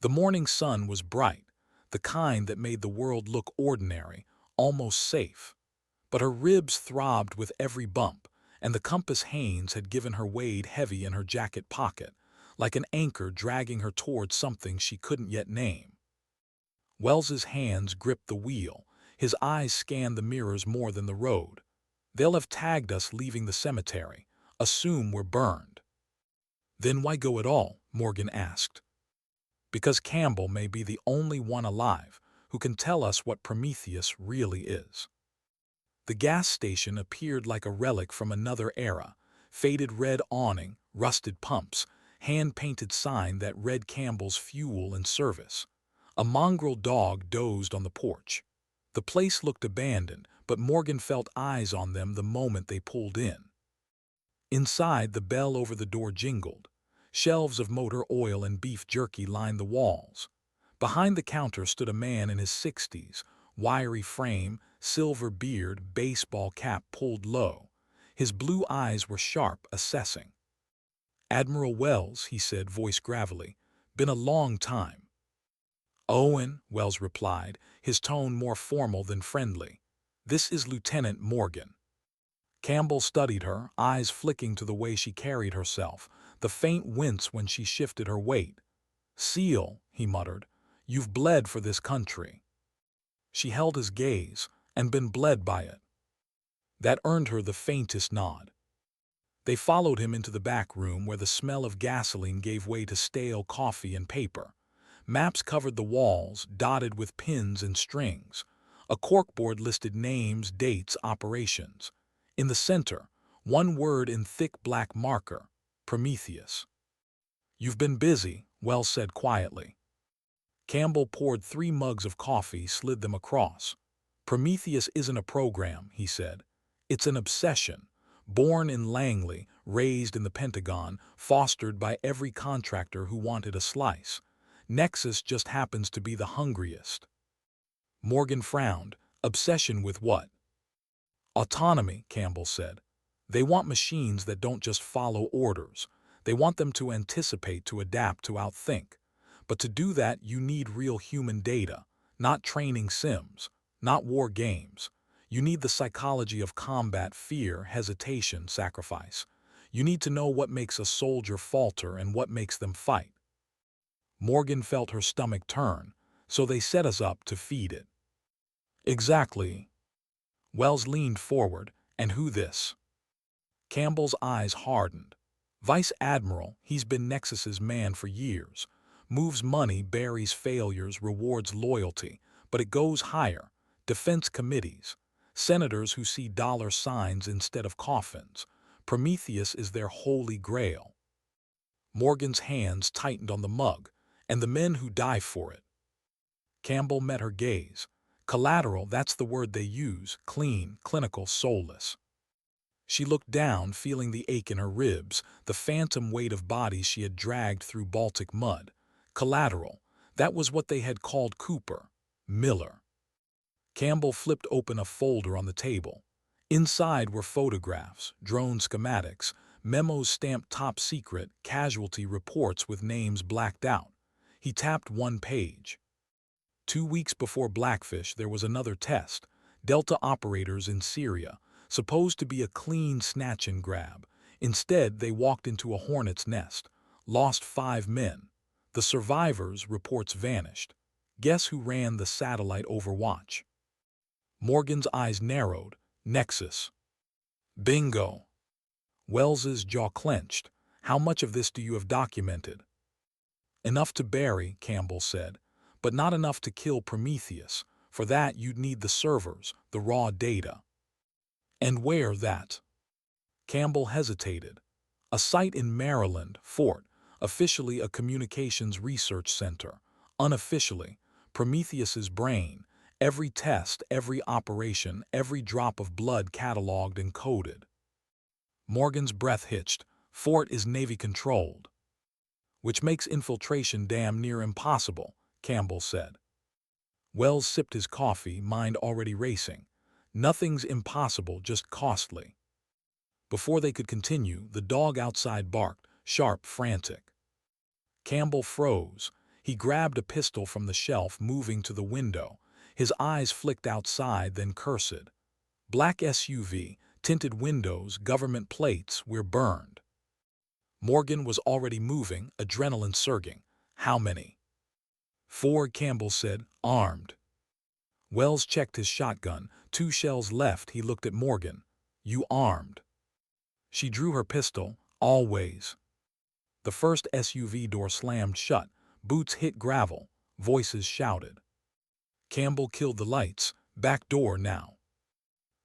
The morning sun was bright, the kind that made the world look ordinary, almost safe. But her ribs throbbed with every bump, and the compass Haynes had given her weighed heavy in her jacket pocket, like an anchor dragging her towards something she couldn't yet name. Wells's hands gripped the wheel, his eyes scanned the mirrors more than the road. They'll have tagged us leaving the cemetery. Assume we're burned. Then why go at all? Morgan asked. Because Campbell may be the only one alive who can tell us what Prometheus really is. The gas station appeared like a relic from another era, faded red awning, rusted pumps, hand-painted sign that read Campbell's fuel and service. A mongrel dog dozed on the porch. The place looked abandoned, but Morgan felt eyes on them the moment they pulled in. Inside, the bell over the door jingled. Shelves of motor oil and beef jerky lined the walls. Behind the counter stood a man in his 60s, wiry frame, silver beard, baseball cap pulled low. His blue eyes were sharp, assessing. "Admiral Wells," he said, voice gravelly. "Been a long time." "Owen," Wells replied, his tone more formal than friendly. "This is Lieutenant Morgan." Campbell studied her, eyes flicking to the way she carried herself, the faint wince when she shifted her weight. "SEAL," he muttered, "you've bled for this country." She held his gaze, and been bled by it. That earned her the faintest nod. They followed him into the back room where the smell of gasoline gave way to stale coffee and paper. Maps covered the walls, dotted with pins and strings. A corkboard listed names, dates, operations. In the center, one word in thick black marker, Prometheus. "You've been busy," Wells said quietly. Campbell poured 3 mugs of coffee, slid them across. "Prometheus isn't a program," he said. "It's an obsession. Born in Langley, raised in the Pentagon, fostered by every contractor who wanted a slice. Nexus just happens to be the hungriest." Morgan frowned. "Obsession with what?" "Autonomy," Campbell said. "They want machines that don't just follow orders. They want them to anticipate, to adapt, to outthink. But to do that, you need real human data, not training sims, not war games. You need the psychology of combat, fear, hesitation, sacrifice. You need to know what makes a soldier falter and what makes them fight." Morgan felt her stomach turn. "So they set us up to feed it." "Exactly." Wells leaned forward. "And who this?" Campbell's eyes hardened. "Vice Admiral, he's been Nexus's man for years. Moves money, buries failures, rewards loyalty. But it goes higher. Defense committees. senators who see dollar signs instead of coffins. Prometheus is their holy grail. Morgan's hands tightened on the mug, and the men who die for it. Campbell met her gaze. Collateral, that's the word they use, clean, clinical, soulless. She looked down, feeling the ache in her ribs, the phantom weight of bodies she had dragged through Baltic mud. Collateral, that was what they had called Cooper. Miller. Campbell flipped open a folder on the table. Inside were photographs, drone schematics, memos stamped top secret, casualty reports with names blacked out. He tapped one page. 2 weeks before Blackfish, there was another test. Delta operators in Syria, supposed to be a clean snatch and grab. Instead, they walked into a hornet's nest. Lost 5 men. The survivors' reports vanished. Guess who ran the satellite overwatch? Morgan's eyes narrowed. Nexus. Bingo. Wells's jaw clenched. How much of this do you have documented? Enough to bury, Campbell said, but not enough to kill Prometheus. For that, you'd need the servers, the raw data. And where that? Campbell hesitated. A site in Maryland, Fort, officially a communications research center. Unofficially, Prometheus's brain. Every test, every operation, every drop of blood cataloged and coded. Morgan's breath hitched. Fort is Navy-controlled. Which makes infiltration damn near impossible, Campbell said. Wells sipped his coffee, mind already racing. Nothing's impossible, just costly. Before they could continue, the dog outside barked, sharp, frantic. Campbell froze. He grabbed a pistol from the shelf, moving to the window. His eyes flicked outside, then cursed. Black SUV, tinted windows, government plates, we're burned. Morgan was already moving, adrenaline surging. How many? 4, Campbell said, armed. Wells checked his shotgun. 2 shells left. He looked at Morgan. You armed? She drew her pistol. Always. The first SUV door slammed shut. Boots hit gravel. Voices shouted. Campbell killed the lights. Back door now.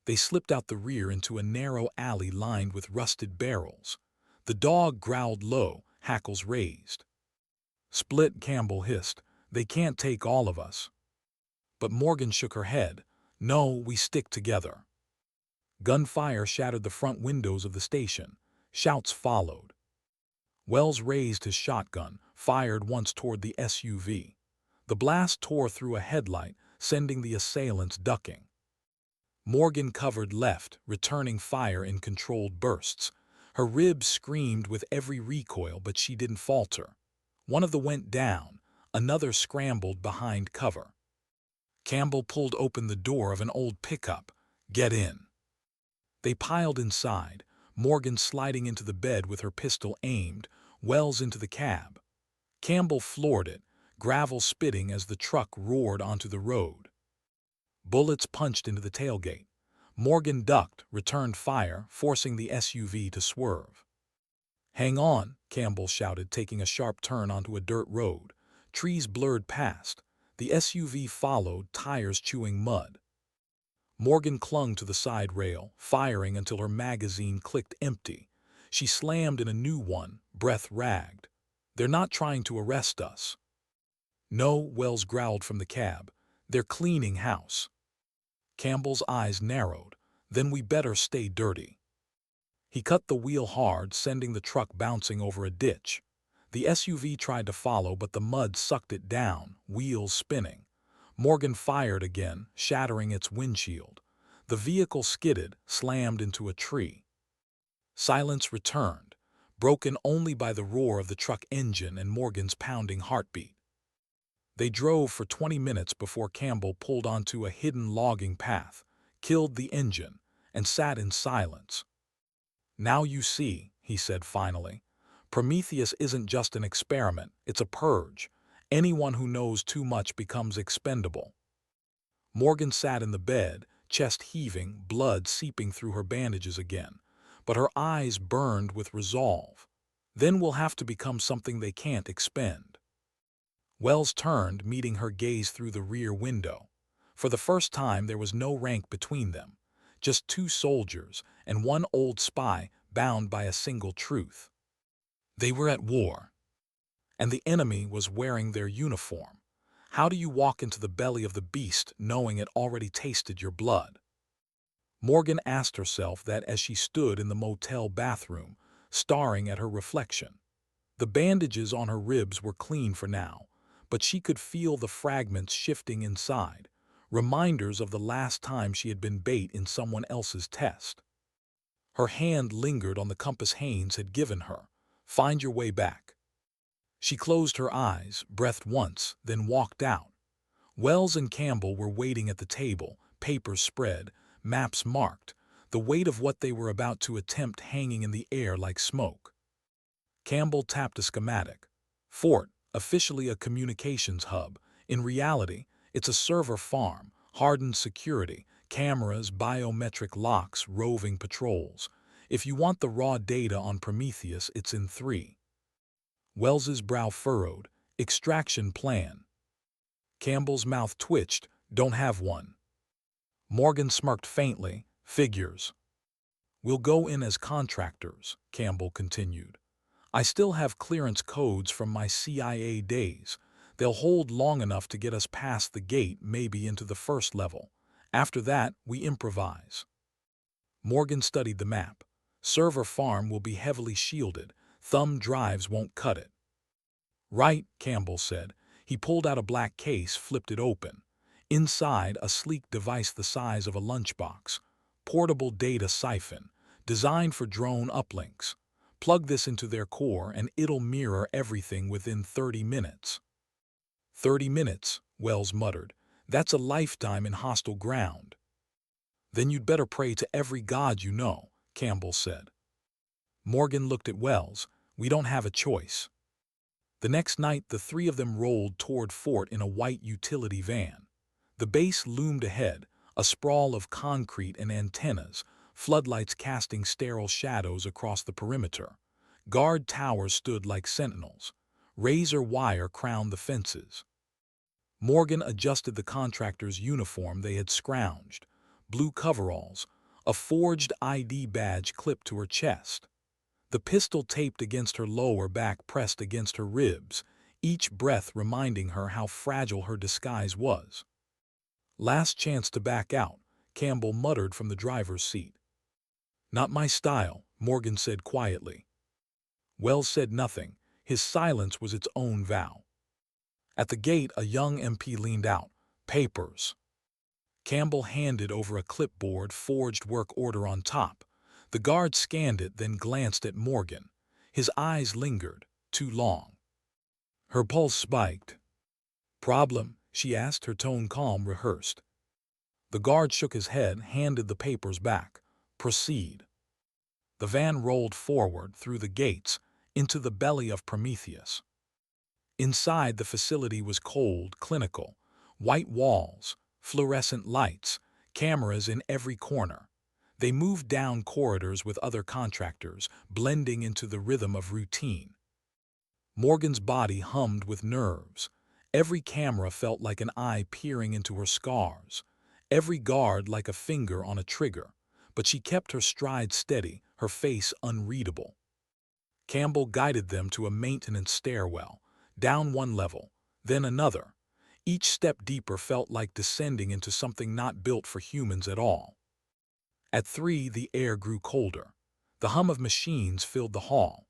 They slipped out the rear into a narrow alley lined with rusted barrels. The dog growled low, hackles raised. Split, Campbell hissed. They can't take all of us. But Morgan shook her head. No, we stick together. Gunfire shattered the front windows of the station. Shouts followed. Wells raised his shotgun, fired once toward the SUV. The blast tore through a headlight, sending the assailants ducking. Morgan covered left, returning fire in controlled bursts. Her ribs screamed with every recoil, but she didn't falter. One of them went down. Another scrambled behind cover. Campbell pulled open the door of an old pickup. Get in. They piled inside, Morgan sliding into the bed with her pistol aimed, Wells into the cab. Campbell floored it, gravel spitting as the truck roared onto the road. Bullets punched into the tailgate. Morgan ducked, returned fire, forcing the SUV to swerve. Hang on, Campbell shouted, taking a sharp turn onto a dirt road. Trees blurred past. The SUV followed, tires chewing mud. Morgan clung to the side rail, firing until her magazine clicked empty. She slammed in a new one, breath ragged. They're not trying to arrest us. No, Wells growled from the cab. They're cleaning house. Campbell's eyes narrowed. Then we better stay dirty. He cut the wheel hard, sending the truck bouncing over a ditch. The SUV tried to follow, but the mud sucked it down, wheels spinning. Morgan fired again, shattering its windshield. The vehicle skidded, slammed into a tree. Silence returned, broken only by the roar of the truck engine and Morgan's pounding heartbeat. They drove for 20 minutes before Campbell pulled onto a hidden logging path, killed the engine, and sat in silence. Now you see, he said finally. Prometheus isn't just an experiment, it's a purge. Anyone who knows too much becomes expendable. Morgan sat in the bed, chest heaving, blood seeping through her bandages again, but her eyes burned with resolve. Then we'll have to become something they can't expend. Wells turned, meeting her gaze through the rear window. For the first time, there was no rank between them. just 2 soldiers and one old spy bound by a single truth. They were at war, and the enemy was wearing their uniform. How do you walk into the belly of the beast knowing it already tasted your blood? Morgan asked herself that as she stood in the motel bathroom, staring at her reflection. The bandages on her ribs were clean for now, but she could feel the fragments shifting inside, reminders of the last time she had been bait in someone else's test. Her hand lingered on the compass Haynes had given her. Find your way back. She closed her eyes, breathed once, then walked out. Wells and Campbell were waiting at the table, papers spread, maps marked, the weight of what they were about to attempt hanging in the air like smoke. Campbell tapped a schematic. Fort, officially a communications hub. In reality, it's a server farm, hardened security, cameras, biometric locks, roving patrols. If you want the raw data on Prometheus, it's in 3. Wells's brow furrowed. Extraction plan. Campbell's mouth twitched. Don't have one. Morgan smirked faintly. Figures. We'll go in as contractors, Campbell continued. I still have clearance codes from my CIA days. They'll hold long enough to get us past the gate, maybe into the first level. After that, we improvise. Morgan studied the map. Server farm will be heavily shielded. Thumb drives won't cut it. Right, Campbell said. He pulled out a black case, flipped it open. Inside, a sleek device the size of a lunchbox. Portable data siphon, designed for drone uplinks. Plug this into their core and it'll mirror everything within 30 minutes. 30 minutes, Wells muttered. That's a lifetime in hostile ground. Then you'd better pray to every god you know, Campbell said. Morgan looked at Wells. We don't have a choice. The next night, the 3 of them rolled toward Fort in a white utility van. The base loomed ahead, a sprawl of concrete and antennas, floodlights casting sterile shadows across the perimeter. Guard towers stood like sentinels. Razor wire crowned the fences. Morgan adjusted the contractor's uniform they had scrounged. Blue coveralls, a forged ID badge clipped to her chest. The pistol taped against her lower back pressed against her ribs, each breath reminding her how fragile her disguise was. Last chance to back out, Campbell muttered from the driver's seat. Not my style, Morgan said quietly. Wells said nothing. His silence was its own vow. At the gate, a young MP leaned out. Papers. Campbell handed over a clipboard, forged work order on top. The guard scanned it, then glanced at Morgan. His eyes lingered, too long. Her pulse spiked. Problem? She asked, her tone calm, rehearsed. The guard shook his head, handed the papers back. Proceed. The van rolled forward through the gates into the belly of Prometheus. Inside, the facility was cold, clinical. White walls, fluorescent lights, cameras in every corner. They moved down corridors with other contractors, blending into the rhythm of routine. Morgan's body hummed with nerves. Every camera felt like an eye peering into her scars. Every guard like a finger on a trigger. But she kept her stride steady, her face unreadable. Campbell guided them to a maintenance stairwell, down one level, then another. Each step deeper felt like descending into something not built for humans at all. At 3, the air grew colder. The hum of machines filled the hall.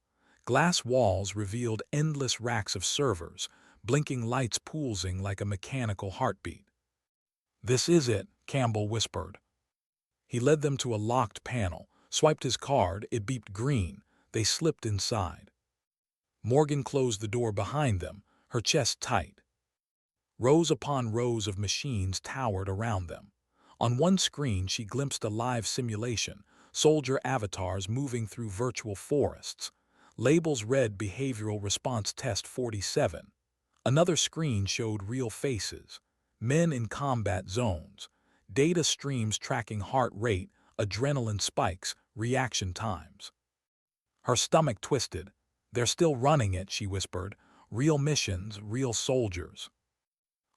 Glass walls revealed endless racks of servers, blinking lights pulsing like a mechanical heartbeat. This is it, Campbell whispered. He led them to a locked panel, swiped his card, it beeped green. They slipped inside. Morgan closed the door behind them, her chest tight. Rows upon rows of machines towered around them. On one screen, she glimpsed a live simulation, soldier avatars moving through virtual forests. Labels read Behavioral Response Test 47. Another screen showed real faces, men in combat zones, data streams tracking heart rate, adrenaline spikes, reaction times. Her stomach twisted. They're still running it, she whispered. Real missions, real soldiers.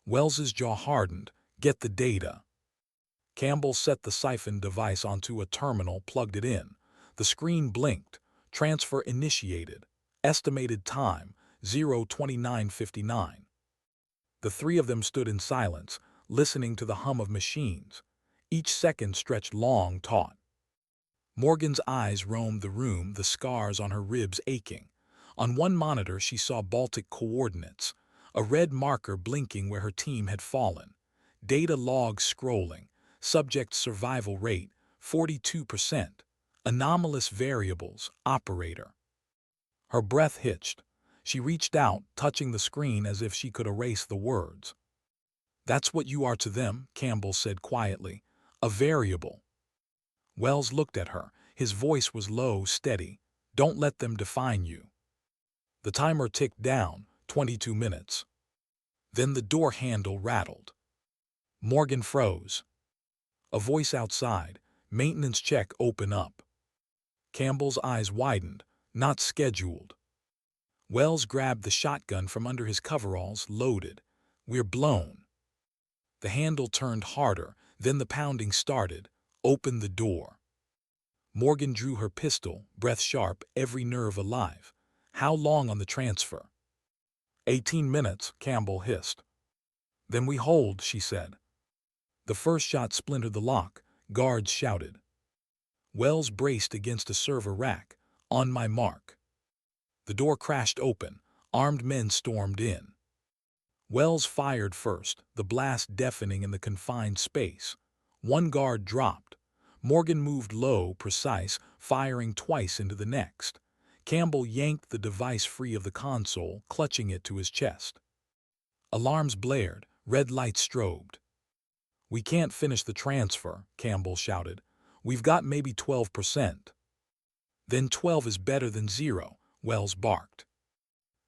Wells's jaw hardened. Get the data. Campbell set the siphon device onto a terminal, plugged it in. The screen blinked. Transfer initiated. Estimated time, 0:29:59. The three of them stood in silence, listening to the hum of machines. Each second stretched long, taut. Morgan's eyes roamed the room, the scars on her ribs aching. On one monitor she saw Baltic coordinates, a red marker blinking where her team had fallen. Data logs scrolling. Subject survival rate, 42%. Anomalous variables, operator. Her breath hitched. She reached out, touching the screen as if she could erase the words. "That's what you are to them," Campbell said quietly. "A variable." Wells looked at her. His voice was low, steady. "Don't let them define you." The timer ticked down, 22 minutes. Then the door handle rattled. Morgan froze. A voice outside. "Maintenance check, open up." Campbell's eyes widened. "Not scheduled." Wells grabbed the shotgun from under his coveralls, loaded. "We're blown." The handle turned harder, then the pounding started. "Open the door." Morgan drew her pistol, breath sharp, every nerve alive. "How long on the transfer?" 18 minutes, Campbell hissed. "Then we hold," she said. The first shot splintered the lock. Guards shouted. Wells braced against a server rack. "On my mark." The door crashed open. Armed men stormed in. Wells fired first, the blast deafening in the confined space. One guard dropped. Morgan moved low, precise, firing twice into the next. Campbell yanked the device free of the console, clutching it to his chest. Alarms blared. Red lights strobed. "We can't finish the transfer," Campbell shouted. "We've got maybe 12%. "Then 12 is better than 0, Wells barked.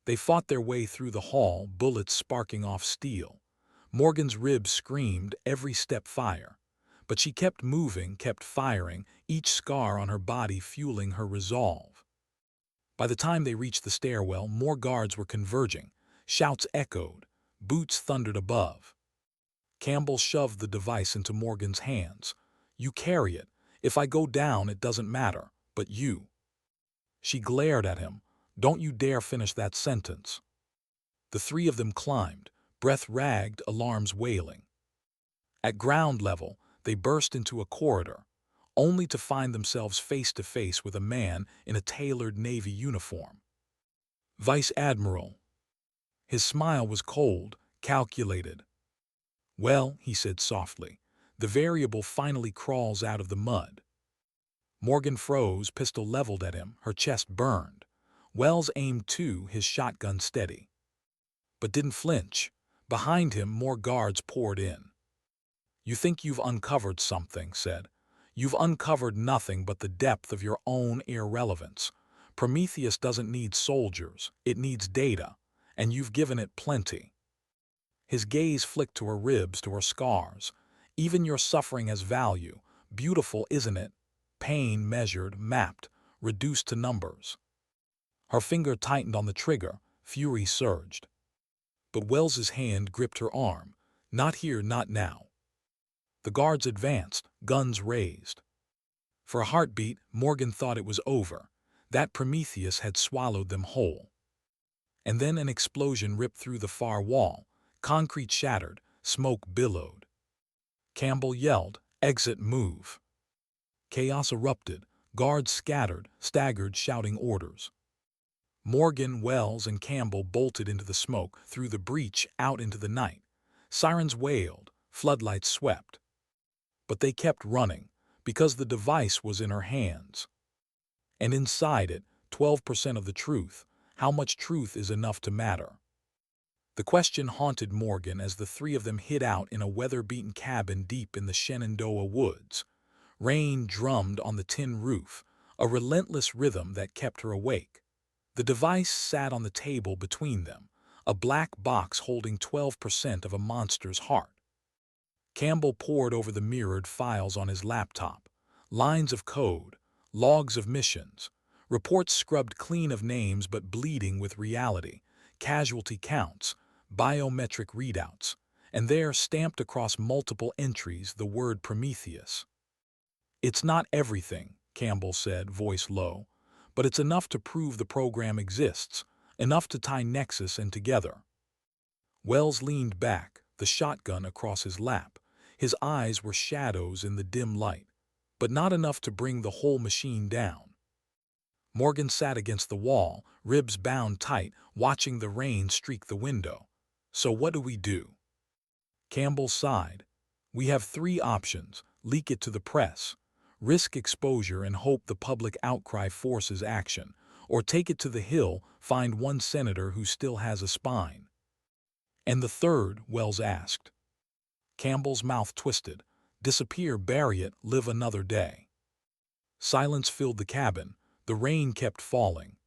They fought their way through the hall, bullets sparking off steel. Morgan's ribs screamed, every step fire. But she kept moving, kept firing, each scar on her body fueling her resolve. By the time they reached the stairwell, more guards were converging. Shouts echoed. Boots thundered above. Campbell shoved the device into Morgan's hands. "You carry it. If I go down, it doesn't matter. But you." She glared at him. "Don't you dare finish that sentence." The three of them climbed, breath ragged, alarms wailing. At ground level, they burst into a corridor, only to find themselves face to face with a man in a tailored Navy uniform. Vice Admiral. His smile was cold, calculated. "Well," he said softly, "the variable finally crawls out of the mud." Morgan froze, pistol leveled at him, her chest burned. Wells aimed too, his shotgun steady. But didn't flinch. Behind him, more guards poured in. "You think you've uncovered something," said. "You've uncovered nothing but the depth of your own irrelevance. Prometheus doesn't need soldiers, it needs data, and you've given it plenty." His gaze flicked to her ribs, to her scars. "Even your suffering has value. Beautiful, isn't it? Pain measured, mapped, reduced to numbers." Her finger tightened on the trigger. Fury surged. But Wells's hand gripped her arm. "Not here, not now." The guards advanced, guns raised. For a heartbeat, Morgan thought it was over. That Prometheus had swallowed them whole. And then an explosion ripped through the far wall. Concrete shattered, smoke billowed. Campbell yelled, "Exit, move." Chaos erupted. Guards scattered, staggered, shouting orders. Morgan, Wells, and Campbell bolted into the smoke, through the breach, out into the night. Sirens wailed, floodlights swept. But they kept running, because the device was in her hands. And inside it, 12% of the truth. How much truth is enough to matter? The question haunted Morgan as the three of them hid out in a weather-beaten cabin deep in the Shenandoah woods. Rain drummed on the tin roof, a relentless rhythm that kept her awake. The device sat on the table between them, a black box holding 12% of a monster's heart. Campbell pored over the mirrored files on his laptop. Lines of code, logs of missions, reports scrubbed clean of names but bleeding with reality, casualty counts, biometric readouts, and there, stamped across multiple entries, the word Prometheus. "It's not everything," Campbell said, voice low, "but it's enough to prove the program exists, enough to tie Nexus and together." Wells leaned back, the shotgun across his lap. His eyes were shadows in the dim light, but not enough to bring the whole machine down. Morgan sat against the wall, ribs bound tight, watching the rain streak the window. "So what do we do?" Campbell sighed. "We have three options: leak it to the press, risk exposure and hope the public outcry forces action, or take it to the Hill, find one senator who still has a spine." "And the third?" Wells asked. Campbell's mouth twisted. "Disappear, bury it, live another day." Silence filled the cabin. The rain kept falling.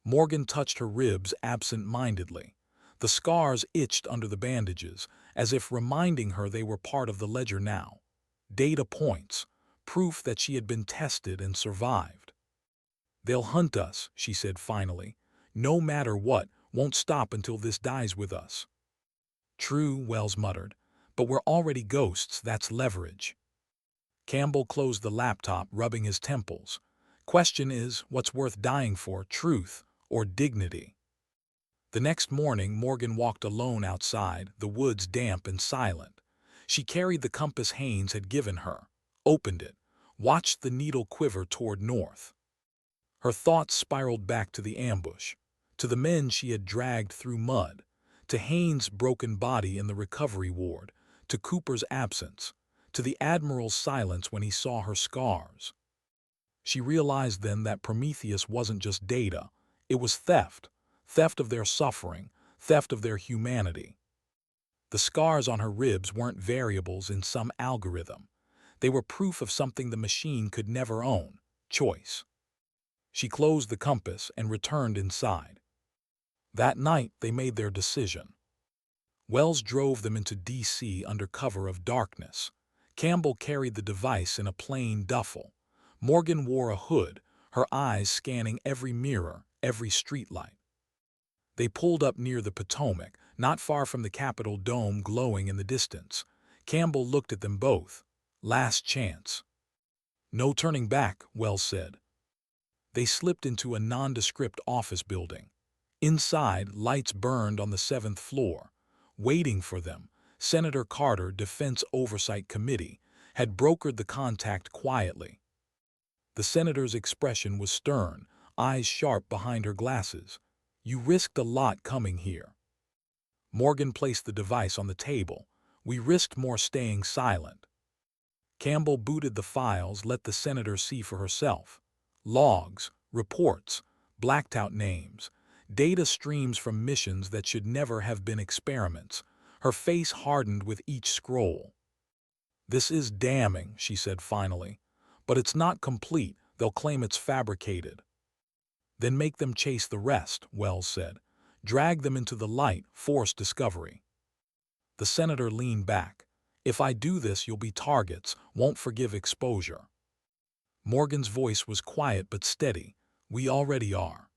Morgan touched her ribs absent-mindedly. The scars itched under the bandages, as if reminding her they were part of the ledger now. Data points, proof that she had been tested and survived. "They'll hunt us," she said finally. "No matter what, won't stop until this dies with us." "True," Wells muttered, "but we're already ghosts, that's leverage." Campbell closed the laptop, rubbing his temples. "Question is, what's worth dying for, truth or dignity?" The next morning, Morgan walked alone outside, the woods damp and silent. She carried the compass Haynes had given her, opened it, watched the needle quiver toward north. Her thoughts spiraled back to the ambush, to the men she had dragged through mud, to Haynes' broken body in the recovery ward, to Cooper's absence, to the Admiral's silence when he saw her scars. She realized then that Prometheus wasn't just data, it was theft, theft of their suffering, theft of their humanity. The scars on her ribs weren't variables in some algorithm. They were proof of something the machine could never own: choice. She closed the compass and returned inside. That night they made their decision. Wells drove them into D.C. under cover of darkness. Campbell carried the device in a plain duffel. Morgan wore a hood, her eyes scanning every mirror, every streetlight. They pulled up near the Potomac, not far from the Capitol dome glowing in the distance. Campbell looked at them both. "Last chance." "No turning back," Wells said. They slipped into a nondescript office building. Inside, lights burned on the 7th floor. Waiting for them, Senator Carter, Defense Oversight Committee, had brokered the contact quietly. The senator's expression was stern, eyes sharp behind her glasses. "You risked a lot coming here." Morgan placed the device on the table. "We risked more staying silent." Campbell booted the files, let the senator see for herself. Logs, reports, blacked-out names, data streams from missions that should never have been experiments. Her face hardened with each scroll. "This is damning," she said finally. "But it's not complete. They'll claim it's fabricated." "Then make them chase the rest," Wells said. "Drag them into the light, force discovery." The senator leaned back. "If I do this, you'll be targets, won't forgive exposure." Morgan's voice was quiet but steady. "We already are."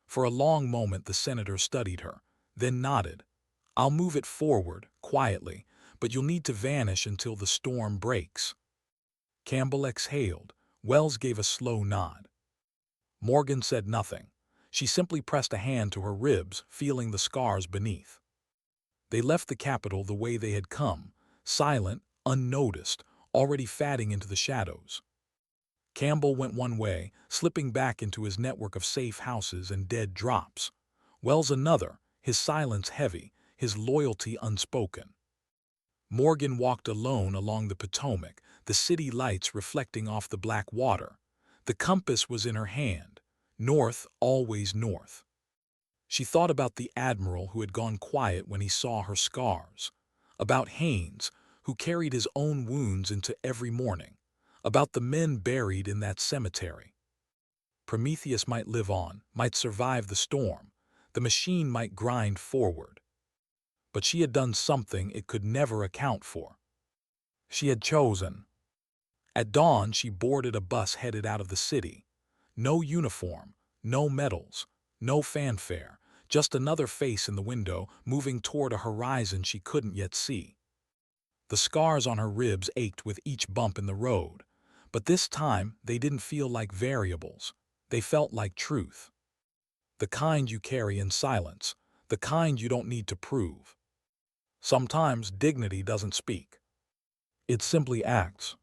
For a long moment the senator studied her, then nodded. "I'll move it forward, quietly, but you'll need to vanish until the storm breaks." Campbell exhaled. Wells gave a slow nod. Morgan said nothing. She simply pressed a hand to her ribs, feeling the scars beneath. They left the Capitol the way they had come, silent, unnoticed, already fading into the shadows. Campbell went one way, slipping back into his network of safe houses and dead drops. Wells another, his silence heavy, his loyalty unspoken. Morgan walked alone along the Potomac, the city lights reflecting off the black water. The compass was in her hand. North, always north. She thought about the Admiral who had gone quiet when he saw her scars. About Haynes, who carried his own wounds into every morning. About the men buried in that cemetery. Prometheus might live on, might survive the storm. The machine might grind forward. But she had done something it could never account for. She had chosen. At dawn, she boarded a bus headed out of the city. No uniform, no medals, no fanfare, Just another face in the window, moving toward a horizon she couldn't yet see. The scars on her ribs ached with each bump in the road, but this time they didn't feel like variables. They felt like truth. The kind you carry in silence, the kind you don't need to prove. Sometimes dignity doesn't speak. It simply acts.